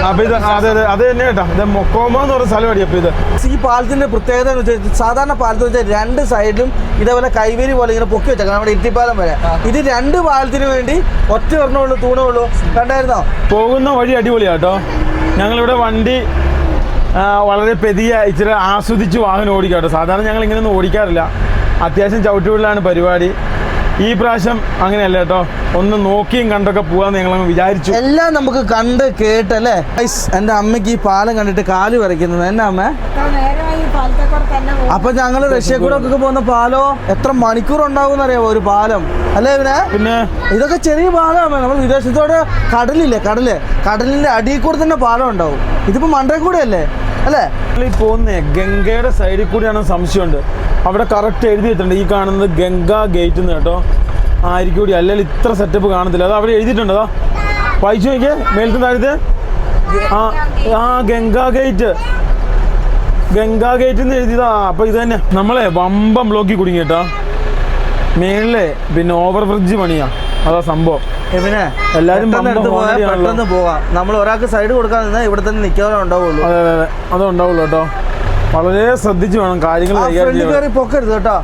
അപ്പൊ ഇത് അതെ അതെ അത് തന്നെ കേട്ടോ. ഇത് മൊക്കോമ എന്ന് പറഞ്ഞ സ്ഥലം. അപ്പൊ ഇത് ഈ പാലത്തിന്റെ പ്രത്യേകത എന്ന് വെച്ചാൽ, സാധാരണ പാലത്തിൽ വെച്ചാൽ രണ്ട് സൈഡിലും ഇതേപോലെ കൈവേലി പോലെ ഇങ്ങനെ പൊക്കി വെച്ചേക്കാം, നമ്മുടെ ഇത്തിപ്പാലം വരെ. ഇത് രണ്ട് പാലത്തിന് വേണ്ടി ഒറ്റ ഒരെണ്ണമുള്ളൂ, തൂണുള്ളൂ. കണ്ടായിരുന്നോ? പോകുന്ന വഴി അടിപൊളിയാട്ടോ. ഞങ്ങളിവിടെ വണ്ടി വളരെ പെതിയ ഇച്ചിരി ആസ്വദിച്ച് വാഹനം ഓടിക്കാട്ടോ. സാധാരണ ഞങ്ങൾ ഇങ്ങനെയൊന്നും ഓടിക്കാറില്ല. അത്യാവശ്യം ചവിട്ടുകളിലാണ് പരിപാടി. ഈ പ്രാവശ്യം അങ്ങനെയല്ല കേട്ടോ, ഒന്ന് നോക്കിയും കണ്ടൊക്കെ പോവാന്ന് ഞങ്ങൾ വിചാരിച്ചു. എല്ലാം നമുക്ക് കണ്ട് കേട്ടല്ലേ. എൻ്റെ അമ്മയ്ക്ക് ഈ പാലം കണ്ടിട്ട് കാല് വരയ്ക്കുന്നത്. എന്നാ അമ്മ? അപ്പൊ ഞങ്ങള് റഷ്യ കൂടെ ഒക്കെ പോകുന്ന പാലോ എത്ര മണിക്കൂർ ഉണ്ടാവും അറിയാമോ ഒരു പാലം അല്ലേ? പിന്നെ ഇതൊക്കെ ചെറിയ പാലമാണ്. നമ്മൾ വിദേശത്തോടെ കടലില്ലേ, കടലിന്റെ അടിയിൽ കൂടെ തന്നെ പാലം ഉണ്ടാവും. ഇതിപ്പോ മണ്ടേ കൂടെ അല്ലേ അല്ലേ? ഈ പോകുന്നേ ഗംഗയുടെ സൈഡിൽ കൂടിയാണെന്ന് സംശയമുണ്ട്. അവിടെ കറക്റ്റ് എഴുതി വെച്ചിട്ടുണ്ട്, ഈ കാണുന്നത് ഗംഗാ ഗേറ്റ് എന്ന് കേട്ടോ. ആയിരിക്കും കൂടി, അല്ലെങ്കിൽ ഇത്ര സെറ്റപ്പ് കാണത്തില്ല. അത് അവിടെ എഴുതിയിട്ടുണ്ട്. അതാ വായിച്ചു നോക്കിയേ, മേലത്തെ താഴത്തെ. ഗംഗാ ഗേറ്റ് എന്ന് എഴുതിയതാ. അപ്പൊ ഇത് തന്നെ നമ്മളെ വമ്പം ബ്ലോക്കിൽ കുടുങ്ങി കേട്ടോ. മേളിലെ പിന്നെ ഓവർ ബ്രിഡ്ജ് പണിയാ, അതാ സംഭവം. പിന്നെ എല്ലാരും പെട്ടെന്ന് പോവാം. നമ്മൾ ഒരാൾക്ക് സൈഡ് കൊടുക്കാൻ നിന്നാൽ ഇവിടെ തന്നെ നിൽക്കാനേ ഉണ്ടാവുള്ളൂ. അതെ അതെ അതെ, അതുണ്ടാവുള്ളൂ കേട്ടോ. വളരെ ശ്രദ്ധിച്ചു വേണം കാര്യങ്ങൾ പൊക്കരുത് കേട്ടോ.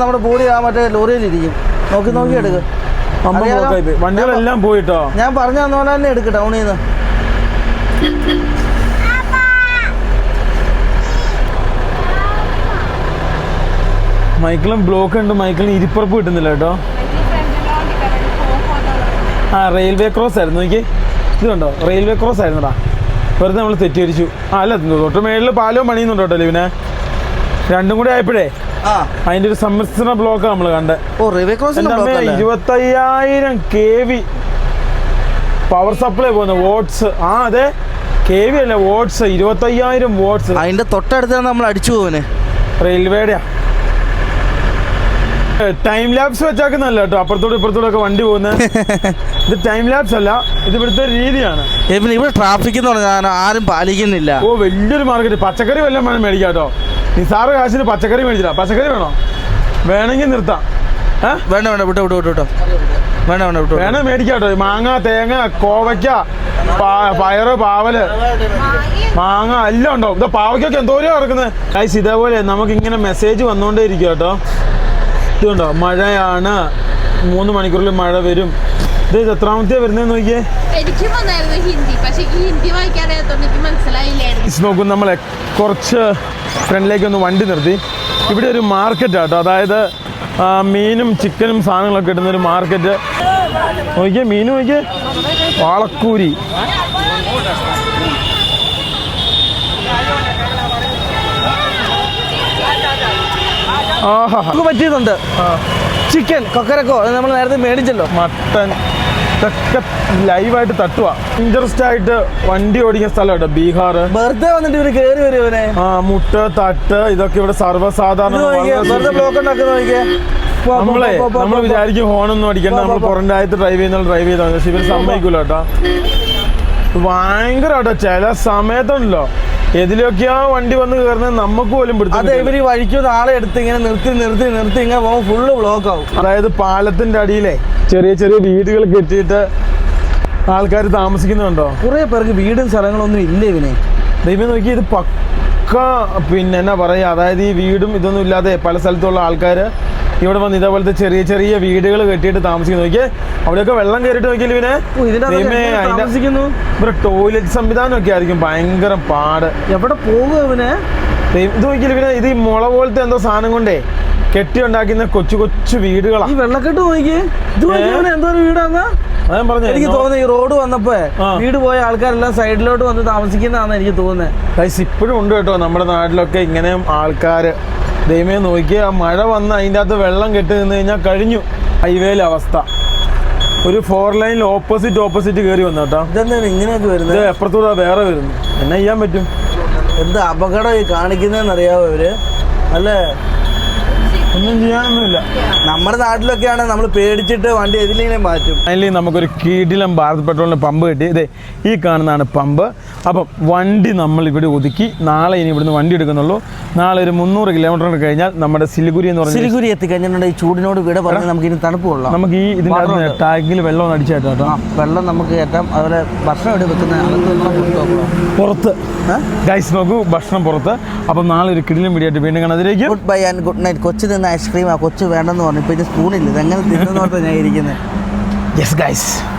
നമ്മുടെ ബോഡി ആ മറ്റേ ലോറിയിൽ ഇരിക്കും. നോക്കി എടുക്ക്. വണ്ടികളെല്ലാം പോയിട്ടോ. ഞാൻ പറഞ്ഞു തന്ന പോലെ തന്നെ എടുക്ക് ടൗണിൽ നിന്ന്. മൈക്കിളും ബ്ലോക്ക് ഉണ്ട്. മൈക്കിളിന് ഇരിപ്പുറപ്പ് കിട്ടുന്നില്ല കേട്ടോ. റെയിൽവേ ക്രോസ് ആയിരുന്നു. നോക്കി, ഇത് കണ്ടോ, റെയിൽവേ ക്രോസ് ആയിരുന്നടാ. വെറുതെ നമ്മൾ തെറ്റിദ്ധരിച്ചു. അല്ല, തൊട്ട് മേളിൽ പാലവും പണിയുന്നുണ്ട് കേട്ടോ. ലിവിനെ രണ്ടും കൂടെ ആയപ്പോഴേ അതിന്റെ ഒരു സമ്മിശ്രണ ബ്ലോക്ക് നമ്മൾ കണ്ടത്. 25,000 kV പവർ സപ്ലൈ പോകുന്ന വോട്ട്സ്. അതെ, KV അല്ല, വോട്ട്സ്. 25,000 വോട്ട്സ്. അതിന്റെ തൊട്ടടുത്താണ് നമ്മൾ അടിച്ചു പോകുന്നത്. റെയിൽവേയുടെ ടൈം ലാപ്സ് വെച്ചാക്കുന്നല്ല കേട്ടോ. അപ്പുറത്തോടെ ഇപ്പുറത്തോടെ ഒക്കെ വണ്ടി പോകുന്നത്. ഇത് ടൈം ലാപ്സ് അല്ല, ഇത് ഇവിടുത്തെ രീതിയാണ്. ഇവിടെ ട്രാഫിക് എന്ന് പറഞ്ഞാൽ ആരും പാലിക്കുന്നില്ല. വലിയൊരു മാർക്കറ്റ്. പച്ചക്കറി വല്ലതും വേണം മേടിക്കാം കേട്ടോ. നിസാറ് കാശിന് പച്ചക്കറി മേടിച്ചില്ല. പച്ചക്കറി വേണോ? വേണമെങ്കിൽ നിർത്താം. വേണ്ട വിട്ടോ വേണം മേടിക്കാം കേട്ടോ. മാങ്ങ, തേങ്ങ, കോവയ്ക്ക, പയറ്, പാവല്, മാങ്ങ എല്ലാം ഉണ്ടാവും. ഇത് പാവയ്ക്കൊക്കെ എന്തോരം ഇറക്കുന്നത്. ഗൈസ്, ഇതേപോലെ നമുക്കിങ്ങനെ മെസ്സേജ് വന്നുകൊണ്ടേ ഇരിക്കും കേട്ടോ. ഇതുണ്ടോ, മഴയാണ്, 3 മണിക്കൂറിൽ മഴ വരും. ഇത് എത്രാമത്തെ വരുന്നതെന്ന് നോക്കിയേ. നോക്കും, നമ്മളെ കുറച്ച് ഫ്രണ്ടിലേക്ക് ഒന്ന് വണ്ടി നിർത്തി. ഇവിടെ ഒരു മാർക്കറ്റ് ആട്ടോ. അതായത് മീനും ചിക്കനും സാധനങ്ങളൊക്കെ ഇടുന്ന ഒരു മാർക്കറ്റ്. നോക്കിയേ, മീൻ നോക്കിയേ, വാളക്കൂരി. ആഹാ നമുക്ക് പറ്റിയതുണ്ട്. ചിക്കൻ കൊക്കരക്കോ നമ്മൾ നേരത്തെ മേടിച്ചല്ലോ. മട്ടൻ ഇതൊക്കെ ലൈവായിട്ട് തട്ടുക. ഇൻട്രസ്റ്റ് ആയിട്ട് വണ്ടി ഓടിക്കുന്ന സ്ഥലം കേട്ടോ ബീഹാർ. വെറുതെ വന്നിട്ട് ഇവര് കയറി വരും ഇവനെ. മുട്ട് തട്ട് ഇതൊക്കെ ഇവിടെ സർവ്വസാധാരണ. വെറുതെ ബ്ലോക്ക് ഉണ്ടാക്കുന്ന നോക്കിയേ. നമ്മൾ വിചാരിക്കും ഹോണൊന്നും അടിക്കണ്ട, നമ്മൾ പുറം രാജ്യത്ത് ഡ്രൈവ് ചെയ്താൽ പക്ഷെ ഇവർ സമ്മതിക്കൂല കേട്ടോ. ഭയങ്കര കേട്ടോ ചില സമയത്തുണ്ടല്ലോ ഏതിലൊക്കെയാ വണ്ടി വന്ന് കയറുന്നത് നമുക്ക് പോലും പിടിച്ചു. അതെ, ഇവര് വഴിക്കുന്ന ആളെ എടുത്ത് ഇങ്ങനെ നിർത്തി ഇങ്ങനെ പോകുമ്പോൾ ഫുള്ള് ബ്ലോക്ക് ആവും. അതായത് പാലത്തിന്റെ അടിയിലെ ചെറിയ ചെറിയ വീടുകൾ കെട്ടിയിട്ട് ആൾക്കാർ താമസിക്കുന്നുണ്ടോ. കുറെ പേർക്ക് വീടും സ്ഥലങ്ങളൊന്നും ഇല്ല ഇവനെ. ദൈവം നോക്കി ഇത് പക്ക പിന്നെ എന്നാ പറയാ, അതായത് ഈ വീടും ഇതൊന്നും ഇല്ലാതെ പല സ്ഥലത്തുള്ള ആൾക്കാർ ഇവിടെ വന്ന് ഇതേപോലത്തെ ചെറിയ ചെറിയ വീടുകൾ കെട്ടിയിട്ട് താമസിക്കുന്നു. നോക്കിയേ അവിടെയൊക്കെ വെള്ളം കയറിയിട്ട് നോക്കിയാൽ ഇവനെ ഇവിടെ ടോയ്ലറ്റ് സംവിധാനം ഒക്കെ ആയിരിക്കും ഭയങ്കര പാട്. എവിടെ പോകും ഇവന്? ഇത് നോക്കിയാൽ ഇവനെ ഇത് ഈ മുള പോലത്തെ എന്തോ സാധനം കൊണ്ടേ കെട്ടി ഉണ്ടാക്കുന്ന കൊച്ചു കൊച്ചു വീടുകളാണ്. ഈ വെള്ളക്കെട്ട് നോക്കിയേ, എന്തോ ഒരു വീടാന്നാ ഞാൻ പറഞ്ഞു. എനിക്ക് തോന്നുന്നു ഈ റോഡ് വന്നപ്പോ വീട് പോയ ആൾക്കാരെല്ലാം സൈഡിലോട്ട് വന്ന് താമസിക്കുന്നതാണെന്ന് എനിക്ക് തോന്നുന്നത്. ഇപ്പോഴും ഉണ്ട് കേട്ടോ നമ്മുടെ നാട്ടിലൊക്കെ ഇങ്ങനെ ആൾക്കാർ. ദൈവമേ നോക്കിയാൽ ആ മഴ വന്ന് അതിൻ്റെ അകത്ത് വെള്ളം കെട്ടി നിന്ന് കഴിഞ്ഞാൽ കഴിഞ്ഞു ഹൈവേയിലെ അവസ്ഥ. ഒരു 4 ലൈനിൽ ഓപ്പോസിറ്റ് കയറി വന്നു കേട്ടോ. ഇതെന്താണ് ഇങ്ങനെയൊക്കെ വരുന്നത്? എപ്പുറത്തൂടെ വേറെ വരുന്നു. എന്നാ ചെയ്യാൻ പറ്റും? എന്ത് അപകടം ഈ കാണിക്കുന്നതെന്ന് അറിയാവോ ഇവര്? അല്ലേ, ഒന്നും ചെയ്യാനൊന്നുമില്ല. നമ്മുടെ നാട്ടിലൊക്കെയാണ് നമ്മൾ പേടിച്ചിട്ട് വണ്ടി എതിലെങ്കിലും മാറ്റും. അതിൽ നമുക്കൊരു കീടിലം ഭാരത് പെട്രോളിൻ്റെ പമ്പ് കിട്ടി. ഇതേ ഈ കാണുന്നതാണ് പമ്പ്. അപ്പം വണ്ടി നമ്മൾ ഇവിടെ ഒതുക്കി നാളെ ഇനി ഇവിടുന്ന് വണ്ടി എടുക്കുന്നുള്ളൂ. നാളെ ഒരു 300 കിലോമീറ്റർ കഴിഞ്ഞാൽ നമ്മുടെ സിലിഗുരി എന്ന് പറഞ്ഞാൽ സിലിഗുരി എത്തിക്കഴിഞ്ഞിട്ടുണ്ടെങ്കിൽ ഈ ചൂടിനോട് ഇവിടെ പറഞ്ഞാൽ നമുക്ക് ഇനി തണുപ്പ് കൊള്ളാം. നമുക്ക് ഈ ഇതിൻ്റെ ടാങ്കിൽ വെള്ളം അടിച്ചേട്ടോ കേട്ടോ. വെള്ളം നമുക്ക് കയറ്റാം. അതുപോലെ ഭക്ഷണം ഇവിടെ വെക്കുന്ന പുറത്ത് ഗൈസ് നോക്കൂ, ഭക്ഷണം പുറത്ത്. അപ്പം നാളെ ഒരു കിടിലും വീഡിയോ വീണ്ടും കാണാം. അതിലേക്ക് good bye and good night. കൊച്ചു തിന്ന ഐസ്ക്രീം ആ കൊച്ചു വേണ്ടെന്ന് പറഞ്ഞു. ഇപ്പൊ ഇത് സ്പൂണില്ല, ഇതെങ്ങനെ തിന്നെന്ന് പറഞ്ഞാൽ ഞാൻ ഇരിക്കുന്നത്. Yes guys.